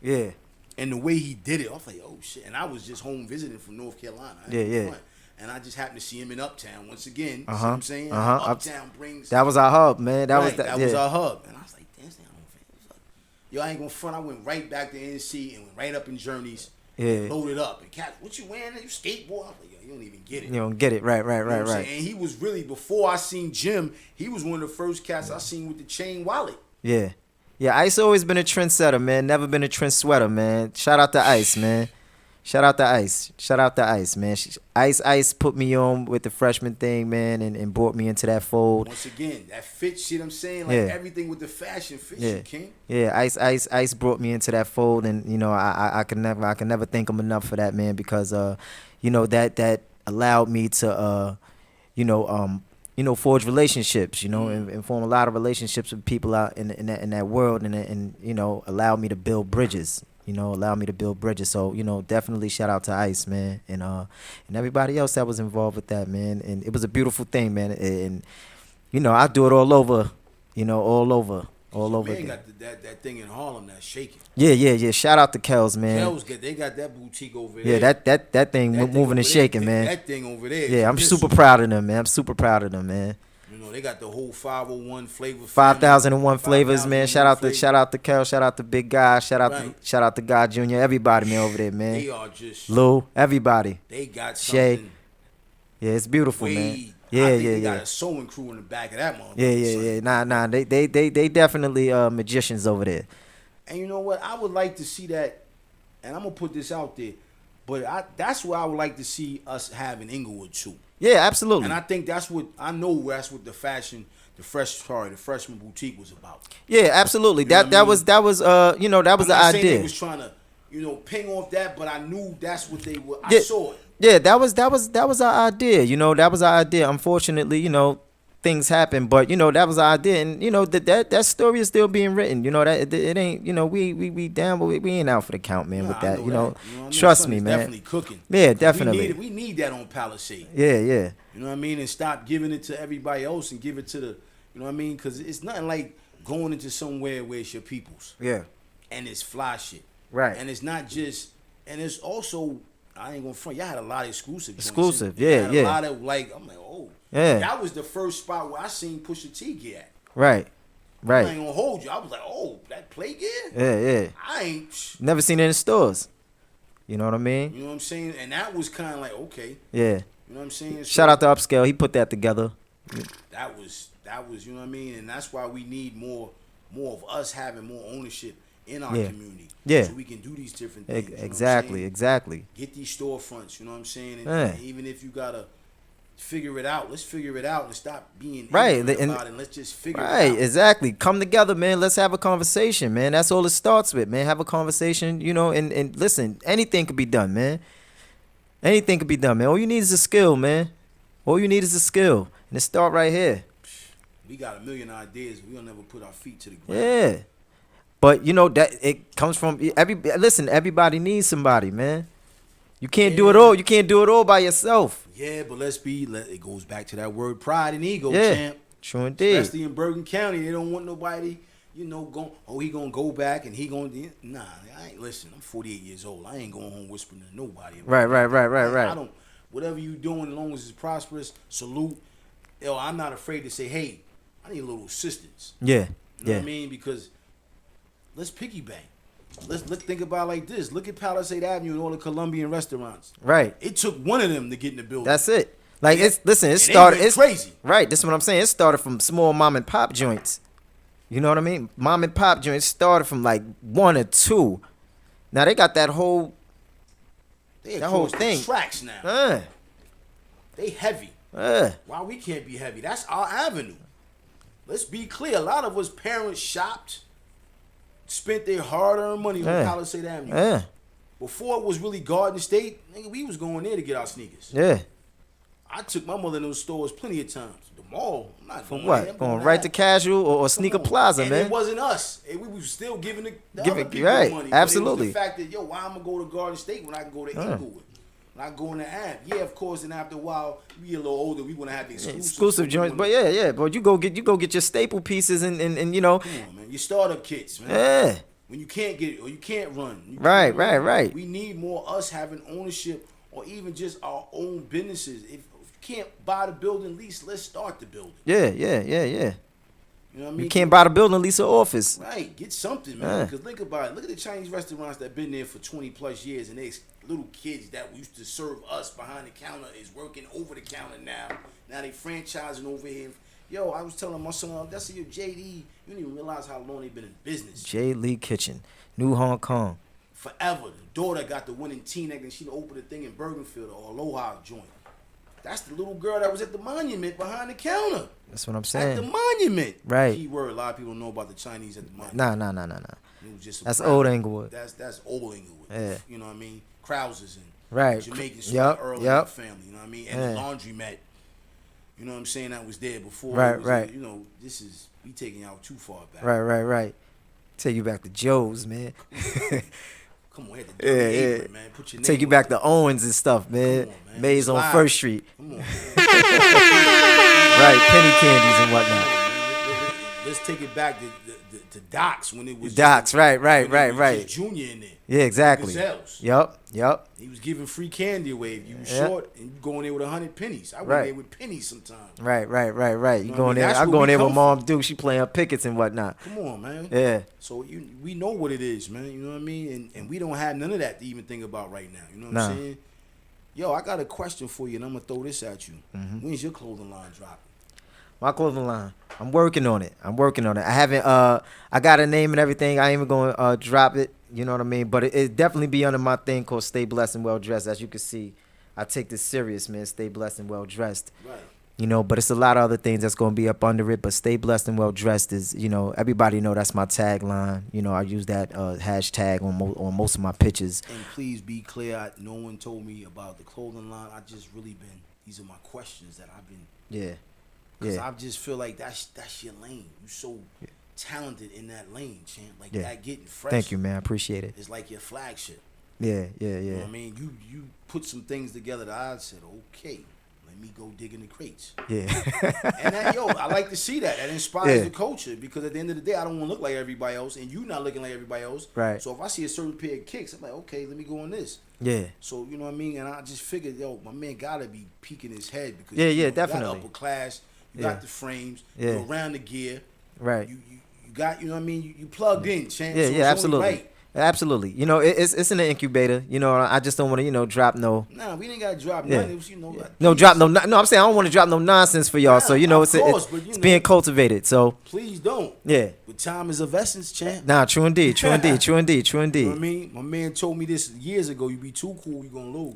Yeah. And the way he did it, I was like, oh shit. And I was just home visiting from North Carolina. Yeah. And I just happened to see him in Uptown once again. You Uh-huh. see what I'm saying? Uh-huh. Uptown brings. That was our hub, man. That was our hub. And I was like, damn, this nigga on Vans. Yo, I ain't gonna front. I went right back to NC and went right up in Journeys. Yeah. Loaded up. And cats, what you wearing? You skateboard? I was like, yo, you don't even get it. You don't get it. Right. You know what I'm saying? And he was really, before I seen Jim, he was one of the first cats I seen with the chain wallet. Yeah. Yeah, Ice always been a trendsetter, man. Never been a trend sweater, man. Shout out to Ice, man. Shout out to Ice, man. Ice put me on with the freshman thing, man, and brought me into that fold. Once again, that fit shit I'm saying, like everything with the fashion fits you, King. Yeah, Ice brought me into that fold, and I can never thank him enough for that, man, because that allowed me to forge relationships, and form a lot of relationships with people out in that world, and allow me to build bridges. So, definitely shout out to Ice, man, and everybody else that was involved with that, man. And it was a beautiful thing, man. And I do it all over, all over Man again. got that thing in Harlem that's shaking. Yeah. Shout out to Kels, man. They got that boutique over there. Yeah, that thing moving and shaking, man. That thing over there. Yeah, I'm super proud of them, man. They got the whole 501 flavor. 5,001 flavors, man. Shout out to Kel, shout out to Big Guy, shout out to God Jr. Everybody, man, over there, man. They are just Lou, everybody. They got Shay. something. Yeah, it's beautiful, man. Yeah. They got a sewing crew in the back of that motherfucker. Yeah. Nah. They definitely magicians over there. And you know what? I would like to see that, and I'm gonna put this out there, but that's what I would like to see us have in Inglewood too. Yeah, absolutely. And I think that's what the freshman boutique was about. Yeah, absolutely. That was the idea. They was trying to, ping off that, but I knew that's what they were. I saw it. Yeah, that was our idea. That was our idea. Unfortunately, things happen, but that was our idea, and that story is still being written. That it ain't. We down, but we ain't out for the count, man. With that, trust me, man. Definitely cooking. Yeah, definitely. We need that on Palisade. Yeah. You know what I mean, and stop giving it to everybody else and give it to the. You know what I mean, because it's nothing like going into somewhere where it's your people's. Yeah. And it's fly shit. Right. And it's not just, and it's also. I ain't gonna front. Y'all had a lot of exclusive. Yeah. A lot of I'm like, oh. Yeah. That was the first spot where I seen Pusha T gear at. Right. I ain't gonna hold you. I was like, oh, that play gear? Yeah. I ain't. Never seen it in stores. You know what I mean? You know what I'm saying? And that was kind of like, okay. Yeah. You know what I'm saying? So shout out to Upscale. He put that together. That was, you know what I mean? And that's why we need more of us having more ownership in our community. Yeah. So we can do these different things. Exactly. Get these storefronts, you know what I'm saying? And even if you got to figure it out, let's figure it out and stop being about it, and let's just figure it out. Right, exactly. Come together, man. Let's have a conversation, man. That's all it starts with, man. Have a conversation, and listen, anything could be done, man. Anything could be done, man. All you need is a skill, man. And it start right here. We got a million ideas. We'll never put our feet to the ground. Yeah. But that it comes from everybody needs somebody, man. You can't do it all. You can't do it all by yourself. Yeah, but it goes back to that word pride and ego, yeah, champ. True indeed. Especially in Bergen County, they don't want nobody, he gonna go back and he gonna, nah, I ain't, listen, I'm 48 years old. I ain't going home whispering to nobody. Right. I don't, whatever you doing, as long as it's prosperous, salute. I'm not afraid to say, hey, I need a little assistance. Yeah. You know what I mean? Because let's piggyback. Let's think about it like this. Look at Palisade Avenue and all the Colombian restaurants. Right. It took one of them to get in the building. That's it. Like it started. It's crazy. Right. This is what I'm saying. It started from small mom and pop joints. You know what I mean? Mom and pop joints started from like one or two, Now they got that whole They That whole across thing. the tracks now. They heavy. Why we can't be heavy? That's our avenue. Let's be clear. A lot of us parents shopped, spent their hard-earned money on Palisade Avenue. Before it was really Garden State, nigga, we was going there to get our sneakers. I took my mother in those stores plenty of times. The mall, I'm not going what? there. I'm Going right to Casual or Sneaker Plaza, and man. it wasn't us. We was still giving the Giving- other people right, money. absolutely. But it was the fact that, yo, why I'm going to go to Garden State when I can go to Inglewood? When I go in the Ave. Yeah, of course, and after a while, we get a little older, we want to have the Exclusive joints, but but you go get your staple pieces and you know. Come on, man. Your startup kits, man. Yeah. When you can't get it or you can't run. You Right, can't run. right. We need more us having ownership or even just our own businesses. If you can't buy the building, at least let's start the building. Yeah. You know what I mean? You can't buy the building, lease an office. Right, get something, man. Because think about it. Look at the Chinese restaurants that been there for 20 plus years, and they little kids that used to serve us behind the counter is working over the counter now. Now they franchising over here. Yo, I was telling my son, that's your JD. You didn't even realize how long they been in business. J. Lee Kitchen, New Hong Kong. Forever. The daughter got the winning T-neck, and she opened a thing in Bergenfield or Aloha joint. That's the little girl that was at the monument behind the counter. That's what I'm saying. At the monument. Right. Key word. A lot of people don't know about the Chinese at the monument. Nah. It was just That's old Inglewood. That's old Inglewood. Yeah. You know what I mean? Kraus's and Right. Jamaicans Yep. early in the family. You know what I mean? And the laundromat. You know what I'm saying? That was there before. Right. You know, we taking y'all too far back. Right. Take you back to Joe's, man. Come on, hit the apron, man. Put your name Take you on back it. to Owens and stuff, man. Come on, man. Maze on Slide. First Street. Come on, man. Right, penny candies and whatnot. Let's take it back to Doc's when it was Doc's, right. just Junior in there. Yeah, exactly. Gazelles. Yep. He was giving free candy away. If you was Yep. short and you go in there with 100 pennies. I went Right. there with pennies sometimes. Right. You know what go I in mean? there. That's I where go in we there with come Mom Duke. She playing pickets and whatnot. Come on, man. Yeah. So we know what it is, man. You know what I mean? And we don't have none of that to even think about right now. You know what I'm saying? Yo, I got a question for you, and I'm gonna throw this at you. When's your clothing line dropping? My clothing line. I'm working on it. I haven't I got a name and everything. I ain't even gonna drop it. You know what I mean? But it definitely be under my thing called Stay Blessed and Well Dressed. As you can see, I take this serious, man. Stay blessed and well dressed. Right. You know, but it's a lot of other things that's gonna be up under it. But Stay Blessed and Well Dressed is, you know, everybody know that's my tagline. You know, I use that hashtag on most of my pictures. And please be clear. No one told me about the clothing line. I just really been. These are my questions that I've been. Yeah. Cause I just feel like that's your lane. You so talented in that lane, champ. Like that getting fresh. Thank you, man. I appreciate it. It's like your flagship. Yeah. You know what I mean? You put some things together that I said, okay, let me go dig in the crates. Yeah. And that, I like to see that. That inspires the culture because at the end of the day, I don't want to look like everybody else, and you not looking like everybody else. Right. So if I see a certain pair of kicks, I'm like, okay, let me go on this. Yeah. So you know what I mean? And I just figured, my man gotta be peeking his head because Yeah, you definitely. got upper class, you got the frames, Yeah. you around the gear. Right. You got, you know what I mean? You plugged in, champ. Yeah, so it's absolutely. only right. Absolutely. You know, it's in the incubator. You know, I just don't want to, drop no. Nah, we didn't gotta drop Yeah. nothing. It was, like, No, drop no. No, I'm saying I don't want to drop no nonsense for y'all. So of course, but, it's being cultivated. So please don't. yeah. But time is of essence, champ. Nah, true indeed. You know what I Yeah, mean? My man told me this years ago. You be too cool, you gonna lose.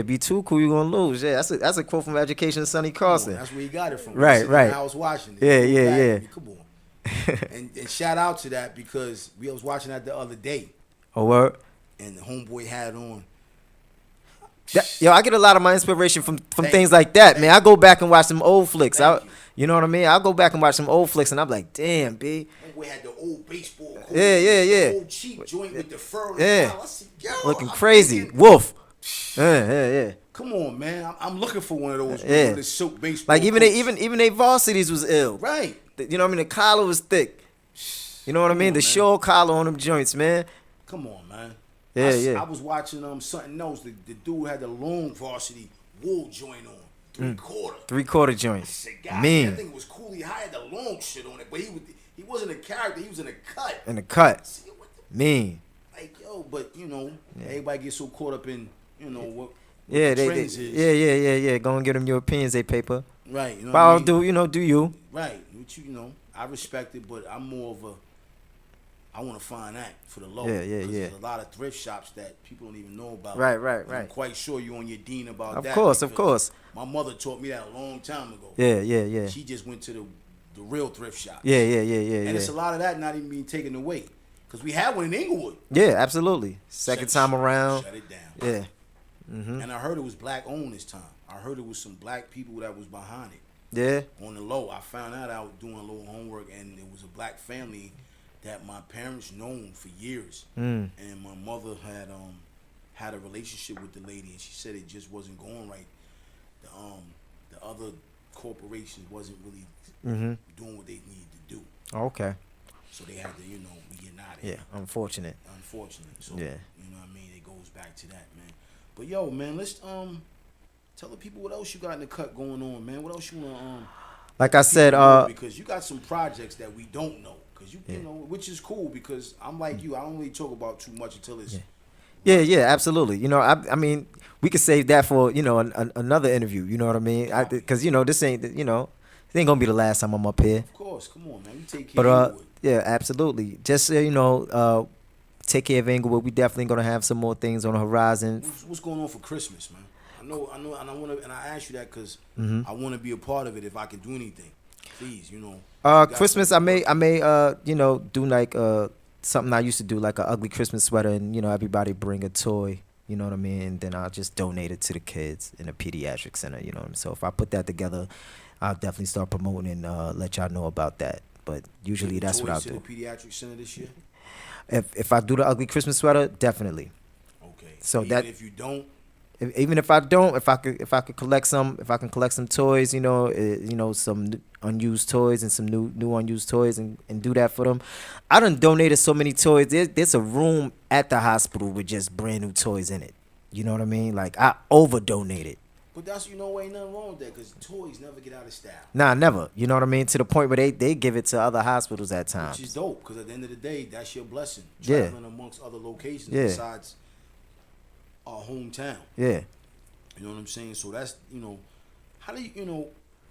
be too cool, you gonna lose. Yeah, that's a quote from Education of Sonny Carlson. That's where he got it from. Right, He said, right. I was watching it. Yeah. Come on. and shout out to that because we was watching that the other day, Oh, word. and the homeboy had on. Yo, I get a lot of my inspiration from Thank things you. like that, man. I go back and watch some old flicks. Thank you. You know what I mean? I'll go back and watch some old flicks, and I'm like, damn, B. Homeboy had the old baseball coat. Yeah. The old cheap joint with the fur. And Yeah. the I said, yo, Looking I'm crazy. thinking, Wolf. Yeah. come on, man. I'm looking for one of those. Yeah. With the silk baseball. Like even coats. they varsities was ill. Right. You know what I mean? The collar was thick. You know what I mean? on, The man. shawl collar on them joints, man. Come on, man. Yeah. I was watching something else. The dude had the long varsity wool joint on, 3/4. 3/4 I joints. said, God, Mean. that thing was cool. He had the long shit on it, but he wasn't a character. He was in a cut. In the cut. I said, what the, Mean. like yo, but everybody gets so caught up in what Yeah, the trends is. yeah. Go and get them your opinions, they paper. Right. You know But what I mean? do you. Right. Which I respect it, but I'm more of a I want to find that for the low. Yeah, yeah, 'Cause yeah. There's a lot of thrift shops that people don't even know about. Right, right, And I'm right. quite sure you're on your dean about Of that. course, of because course. My mother taught me that a long time ago. Yeah, yeah, yeah. She just went to the real thrift shops. Yeah, yeah, yeah, yeah, And yeah. it's a lot of that not even being taken away. Because we had one in Inglewood. Yeah, absolutely. Second time Shut around. it down. Yeah. And I heard it was black owned this time. I heard it was some black people that was behind it. Yeah. On the low, I found that out doing a little homework, and it was a black family that my parents known for years. And my mother had a relationship with the lady, and she said it just wasn't going right. The other corporations wasn't really doing what they needed to do, Okay. so they had to, we getting out of Yeah. here. Unfortunate. Unfortunately, so Yeah. you know what I mean. It goes back to that, man. But yo, man, let's tell the people what else you got in the cut going on, man. What else you wanna Like I said, because you got some projects that we don't know, because you know, which is cool, because I'm like you, I don't really talk about too much until it's Yeah, yeah, absolutely. I mean, we could save that for another interview. You know what I mean? Because this ain't this ain't gonna be the last time I'm up here. Of course, come on, man. We take care of But Inglewood. yeah, absolutely. Just take care of Inglewood. We definitely gonna have some more things on the horizon. What's going on for Christmas, man? I know, and I ask you that because Mm-hmm. I want to be a part of it if I can do anything. Please, you got Christmas, I something may do like something I used to do, like an ugly Christmas sweater, and everybody bring a toy. You know what I mean? And then I'll just donate it to the kids in a pediatric center. You know what I mean? So if I put that together, I'll definitely start promoting and let y'all know about that. But usually that's what I'll to do. the pediatric center this year. If I do the ugly Christmas sweater, definitely. Okay. So Even that if you don't, even if I don't, if I could collect some, if I can collect some toys, some unused toys and some new unused toys, and do that for them. I done donated so many toys. There's a room at the hospital with just brand new toys in it. You know what I mean? Like, I over donated. but that's ain't nothing wrong with that, because toys never get out of style. Nah, never. You know what I mean? To the point where they give it to other hospitals at times. Which is dope, because at the end of the day, that's your blessing. Yeah. Traveling amongst other locations Yeah. besides our hometown. Yeah. You know what I'm saying? So that's, how do you,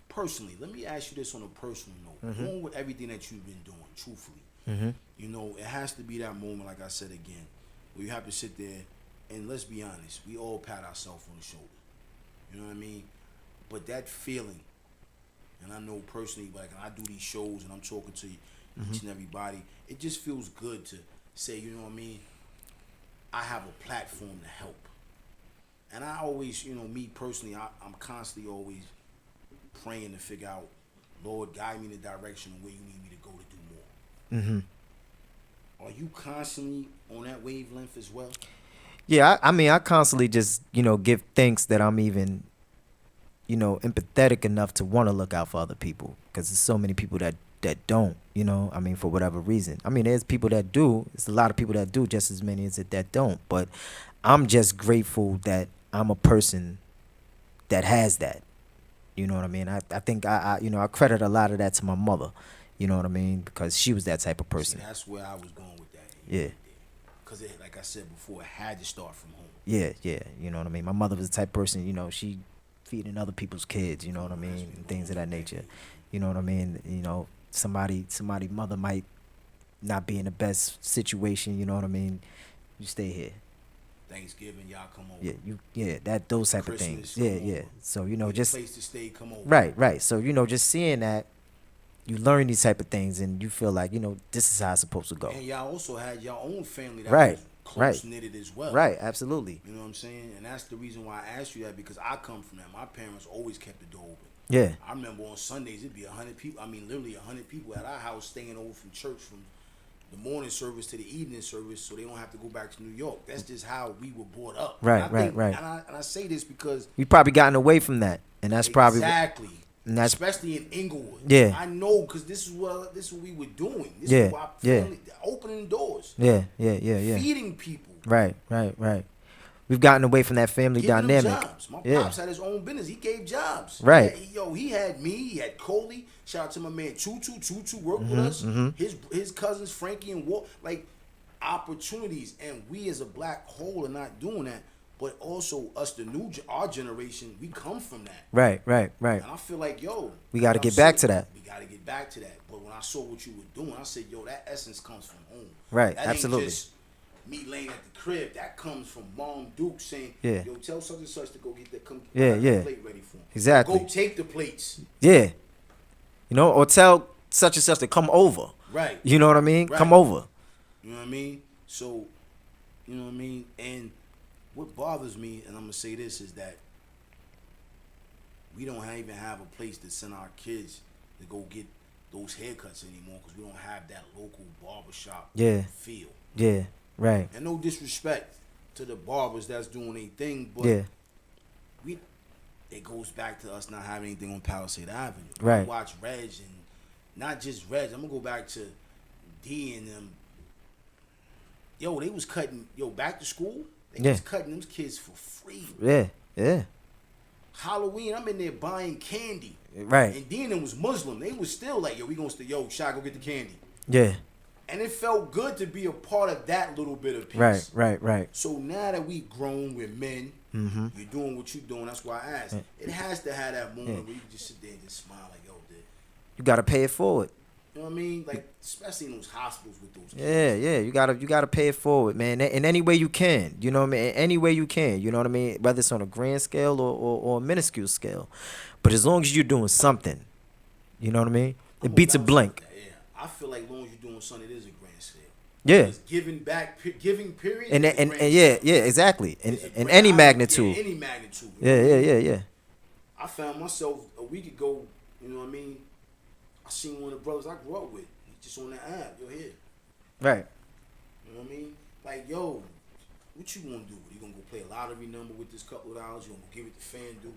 personally, let me ask you this on a personal note. Going with everything that you've been doing, truthfully, it has to be that moment, like I said again, where you have to sit there and, let's be honest, we all pat ourselves on the shoulder. You know what I mean? But that feeling, and I know personally, like, when I do these shows and I'm talking to each and everybody, it just feels good to say, you know what I mean? I have a platform to help. And I always, me personally, I'm constantly always praying to figure out, Lord, guide me in the direction of where you need me to go to do more. Are you constantly on that wavelength as well? Yeah, I mean, I constantly just, give thanks that I'm even, empathetic enough to want to look out for other people. Because there's so many people that don't, I mean, for whatever reason. I mean, there's people that do. There's a lot of people that do, just as many as that don't. But I'm just grateful that I'm a person that has that. You know what I mean? I think I credit a lot of that to my mother. You know what I mean? Because she was that type of person. See, that's where I was going with that. Yeah. Because, like I said before, it had to start from home. Yeah, yeah. You know what I mean? My mother was the type of person, she feeding other people's kids, you know what I mean? And things of that nature. You know what I mean? Somebody mother might not be in the best situation, you know what I mean? You stay here. Thanksgiving, y'all come over. Yeah, those type of Christmas, things. Yeah, come yeah. over. So, Just place to stay, come over. Right. So, just seeing that, you learn these type of things and you feel like, this is how it's supposed to go. And y'all also had your own family that Right, was close knitted as well. Right, absolutely. You know what I'm saying? And that's the reason why I asked you that, because I come from that. My parents always kept the door open. Yeah. I remember on Sundays it'd be 100 people. I mean, literally 100 people at our house staying over from church from the morning service to the evening service, so they don't have to go back to New York. That's just how we were brought up. Right. And I say this because we probably gotten away from that, and that's probably exactly. And that's especially in Inglewood. Yeah. I know, because this is what we were doing. This Yeah, is why opening doors. Yeah. Feeding people. Right. We've gotten away from that family Giving dynamic. them jobs. My pops had his own business. He gave jobs. Right. He had me. He had Coley. Shout out to my man Tutu. Tutu worked with us. His cousins Frankie and Walt. Like, opportunities, and we as a black whole are not doing that. But also us, our generation, we come from that. Right. And I feel like, yo, We got to I'm get back saying, to that. We got to get back to that. But when I saw what you were doing, I said, yo, that essence comes from home. Right, That absolutely. ain't just me laying at the crib. That comes from Mom Duke saying, Yeah. yo, tell such and such to go get that plate ready for him. Exactly. Go take the plates. Yeah. You know, or tell such and such to come over. Right. You know what I mean? Right. Come over. You know what I mean? So, you know what I mean? And what bothers me, and I'm going to say this, is that we don't even have a place to send our kids to go get those haircuts anymore because we don't have that local barbershop feel. Yeah. Right. And no disrespect to the barbers that's doing their thing, but it goes back to us not having anything on Palisade Avenue. Right. I watch Reg, and not just Reg. I'm going to go back to D and them. Yo, they was cutting, back to school, they was cutting them kids for free. Yeah. Halloween, I'm in there buying candy. Right. And then it was Muslim. They was still like, we gonna stay, Shy, go get the candy. Yeah. And it felt good to be a part of that little bit of peace. Right. So now that we grown, we're men, Mm-hmm. you're doing what you're doing, that's why I asked. It has to have that moment where you can just sit there and just smile like, dude. You got to pay it forward. You know what I mean? Like, especially in those hospitals with those kids. Yeah. You gotta pay it forward, man. In any way you can. You know what I mean? In any way you can. You know what I mean? Whether it's on a grand scale or a minuscule scale. But as long as you're doing something, you know what I mean? It beats a blink. Yeah. I feel like as long as you're doing something, it is a grand scale. Yeah. Because giving period. And is a grand yeah, scale. exactly. It's a In grand- any magnitude. Yeah, any magnitude. Yeah. I found myself a week ago, you know what I mean? I seen one of the brothers I grew up with. He just on the app, here. Right. You know what I mean? Like, what you gonna do? You gonna go play a lottery number with this couple of dollars? You gonna go give it to FanDuel?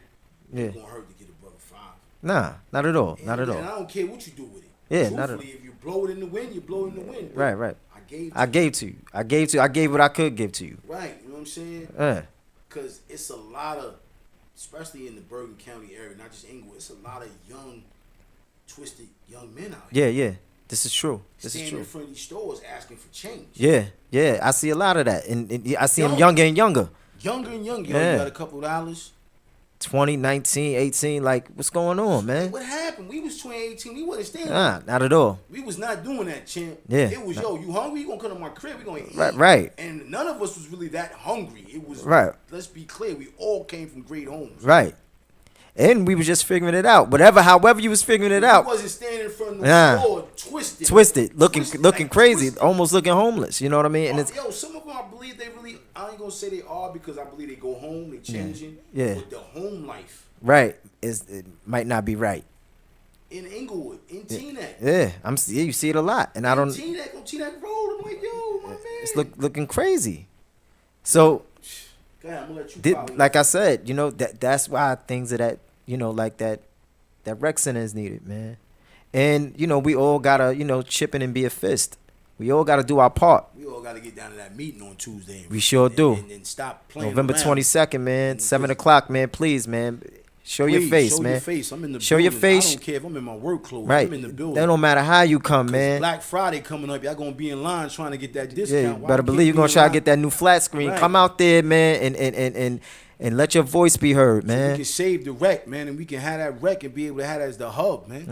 Yeah. It's gonna hurt to get a brother $5. Nah, not at all. Not at And all. I don't care what you do with it. Yeah, not at all. Truthfully, if you blow it in the wind, you blow it in the wind. But Right. I gave to you. I gave what I could give to you. Right, you know what I'm saying? Because it's a lot of, especially in the Bergen County area, not just Inglewood, it's a lot of young, twisted young men out here. Yeah. This is true. Standing in front of these stores asking for change. Yeah. I see a lot of that. And I see them younger and younger. Younger and younger. Yeah. You got a couple of dollars. 20, 19, 18. Like, what's going on, man? What happened? We was 20, 18. We wasn't standing. Nah, not at all. We was not doing that, champ. Yeah. It was, you hungry? You gonna come to my crib? We gonna eat. Right. And none of us was really that hungry. It was, right. Let's be clear. We all came from great homes. Right. And we was just figuring it out. However you was figuring it out. We wasn't standing in front of the store twisted, looking like crazy, twisted. almost looking homeless. You know what I mean? And some of them I believe they really. I ain't gonna say they are because I believe they go home, they changing. Yeah. But the home life. Right. It might not be right. In Inglewood, in Teaneck. Yeah, you see it a lot, and I don't. Teaneck on Teaneck Road. I'm like, my man. It's looking crazy. So. Go ahead, I'm gonna let you. Like I said, that's why things of that, like that rec center is needed, man. And we all gotta, chip in and be a fist. We all gotta do our part. We all gotta get down to that meeting on Tuesday. We sure do. And stop playing. November 22nd, man, 7:00, man. Please, man. Show your face, man. Show your face. I'm in the Show building. your face. I don't care if I'm in my work clothes. Right. I'm in the building. That don't matter how you come, man. Black Friday coming up. Y'all gonna be in line trying to get that discount. Yeah, you better believe you're gonna try to get that new flat screen. Right. Come out there, man, and let your voice be heard, man. So we can save the rec, man, and we can have that rec and be able to have that as the hub, man.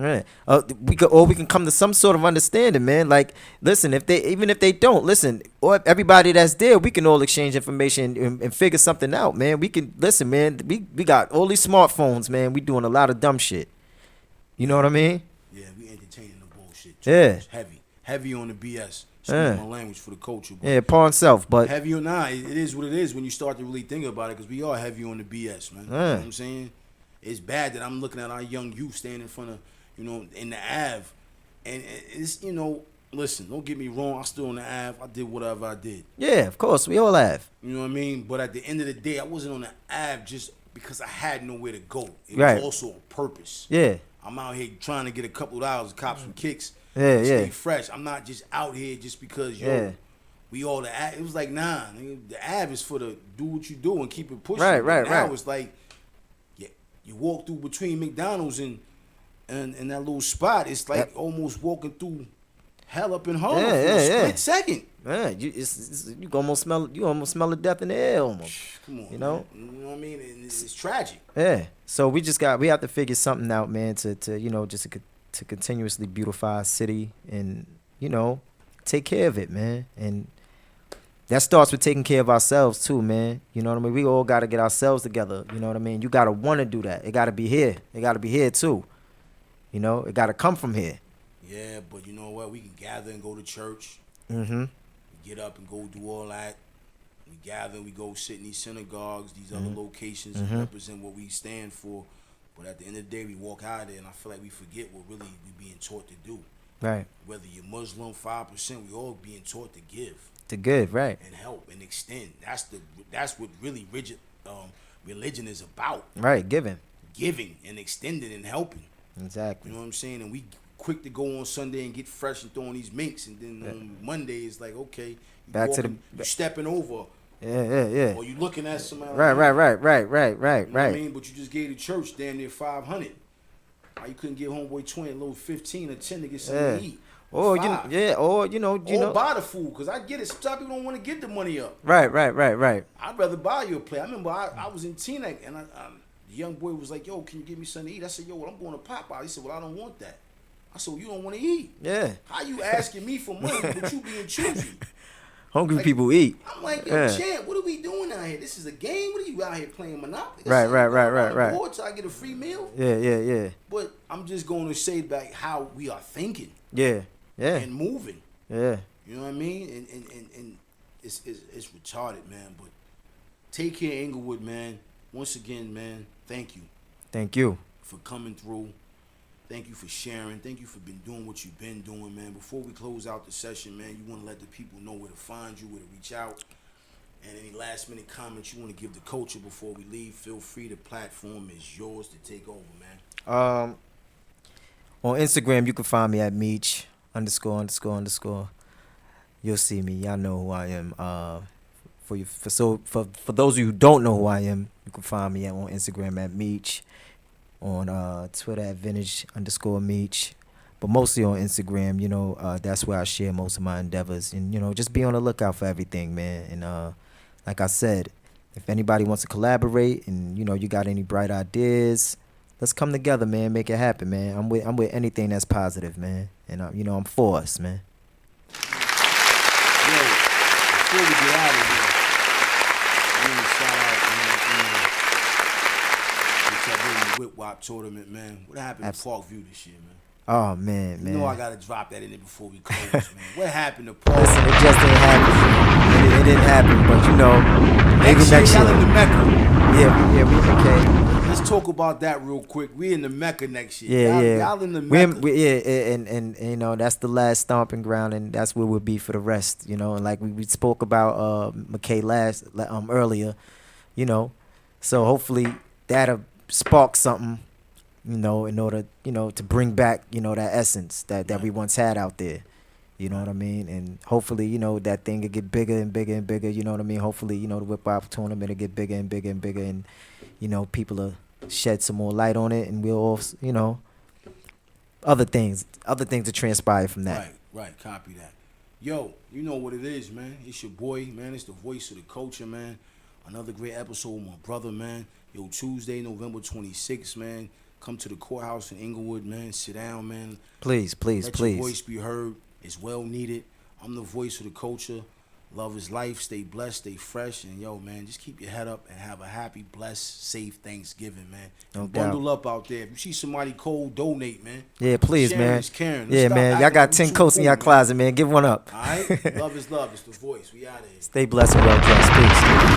Right. We can come to some sort of understanding, man. Like, listen, even if they don't listen, or everybody that's there, we can all exchange information and figure something out, man. We can listen, man. We got all these smartphones, man. We doing a lot of dumb shit. You know what I mean? Yeah, we entertaining the bullshit. Yeah. Heavy on the BS. Excuse my language for the culture. Yeah, pawn self, but heavy or not, it is what it is when you start to really think about it, because we are heavy on the BS, man. You know what I'm saying? It's bad that I'm looking at our young youth standing in front of, in the Ave, and it's, listen, don't get me wrong, I'm still on the Ave. I did whatever I did. Yeah, of course, we all have. You know what I mean? But at the end of the day, I wasn't on the Ave just because I had nowhere to go. It was also a purpose. Yeah. I'm out here trying to get a couple of dollars, cops some kicks. Yeah. Stay fresh. I'm not just out here just because we all the Ave. It was like, nah, nigga, the Ave is for the do what you do and keep it pushing. Right. Now it's like, you walk through between McDonald's and that little spot. It's like almost walking through hell up in Harlem for a split second. Man, you almost smell the death in the air almost. Come on, You know? man. You know what I mean? It's tragic. Yeah. So we have to figure something out, man, to just to continuously beautify our city and take care of it, man. And that starts with taking care of ourselves too, man. You know what I mean? We all got to get ourselves together. You know what I mean? You got to want to do that. It got to be here. It got to be here too. You know, it got to come from here. Yeah, but you know what? We can gather and go to church. Mm-hmm. Get up and go do all that. We gather, we go sit in these synagogues, these other locations, and represent what we stand for. But at the end of the day, we walk out of there, and I feel like we forget what really we being taught to do. Right. Whether you're Muslim, 5%, we all being taught to give. To give, right. And help and extend. That's what really religion is about. Right, giving And extending and helping. Exactly. You know what I'm saying? And we quick to go on Sunday and get fresh and throwing these minks, and then on Monday it's like, okay, you stepping over. Yeah. Or you looking at somebody. Right. You know what I mean? But you just gave the church damn near 500. Why you couldn't give homeboy 20, a little 15 or 10 to get something to eat? Or buy the food, because I get it. Sometimes people don't want to get the money up. Right. I'd rather buy you a plate. I remember I was in Teaneck, and the young boy was like, yo, can you give me something to eat? I said, yo, well, I'm going to Popeye. He said, well, I don't want that. I said, well, you don't want to eat. Yeah. How you asking me for money, but you being choosy? Hungry people eat. I'm like, yo, champ, what are we doing out here? This is a game? What are you out here playing Monopoly? Right. Board till I get a free meal? Yeah. But I'm just going to say back how we are thinking. Yeah. And moving. Yeah. You know what I mean? And it's retarded, man. But take care, Inglewood, man. Once again, man, thank you. Thank you for coming through. Thank you for sharing. Thank you for doing what you've been doing, man. Before we close out the session, man, you want to let the people know where to find you, where to reach out, and any last minute comments you want to give the culture before we leave. Feel free. The platform is yours to take over, man. On Instagram, you can find me at Meech ___. You'll see me. Y'all know who I am. For those of you who don't know who I am, you can find me on Instagram at Meech, on Twitter at vintage_Meech, but mostly on Instagram. That's where I share most of my endeavors, and just be on the lookout for everything, man. And like I said, if anybody wants to collaborate, and you got any bright ideas, let's come together, man. Make it happen, man. I'm with anything that's positive, man. And I'm for us, man. Yo, before we get out of here, I want to shout out, which I did in the Whip Wop tournament, man. What happened to Parkview this year, man? Oh, man. You know I got to drop that in there before we close, man. What happened to Parkview? Listen, it just didn't happen. It didn't happen, but maybe next year. Y'all in the Mecca. Yeah, we okay. Let's talk about that real quick. We in the Mecca next year. Yeah. Y'all in the Mecca. And that's the last stomping ground, and that's where we'll be for the rest. And like we spoke about McKay earlier. So hopefully that'll spark something. In order to bring back that essence that we once had out there. You know what I mean? And hopefully, that thing will get bigger and bigger and bigger. You know what I mean? Hopefully, the Whip Wop tournament will get bigger and bigger and bigger, and people will shed some more light on it, and we'll all, other things to transpire from that. Right. Copy that. Yo, you know what it is, man. It's your boy, man. It's the voice of the culture, man. Another great episode with my brother, man. Yo, Tuesday, November 26th, man. Come to the courthouse in Inglewood, man. Sit down, man. Please. Let your voice be heard. It's well needed. I'm the voice of the culture. Love is life. Stay blessed. Stay fresh. And, yo, man, just keep your head up and have a happy, blessed, safe Thanksgiving, man. No bundle doubt. up out there. If you see somebody cold, donate, man. Yeah, please, Sharing man. is caring. Yeah, man. Y'all got 10 coats in your closet, man. Give one up. All right? Love is love. It's the voice. We out of here. Stay blessed and well dressed. Peace.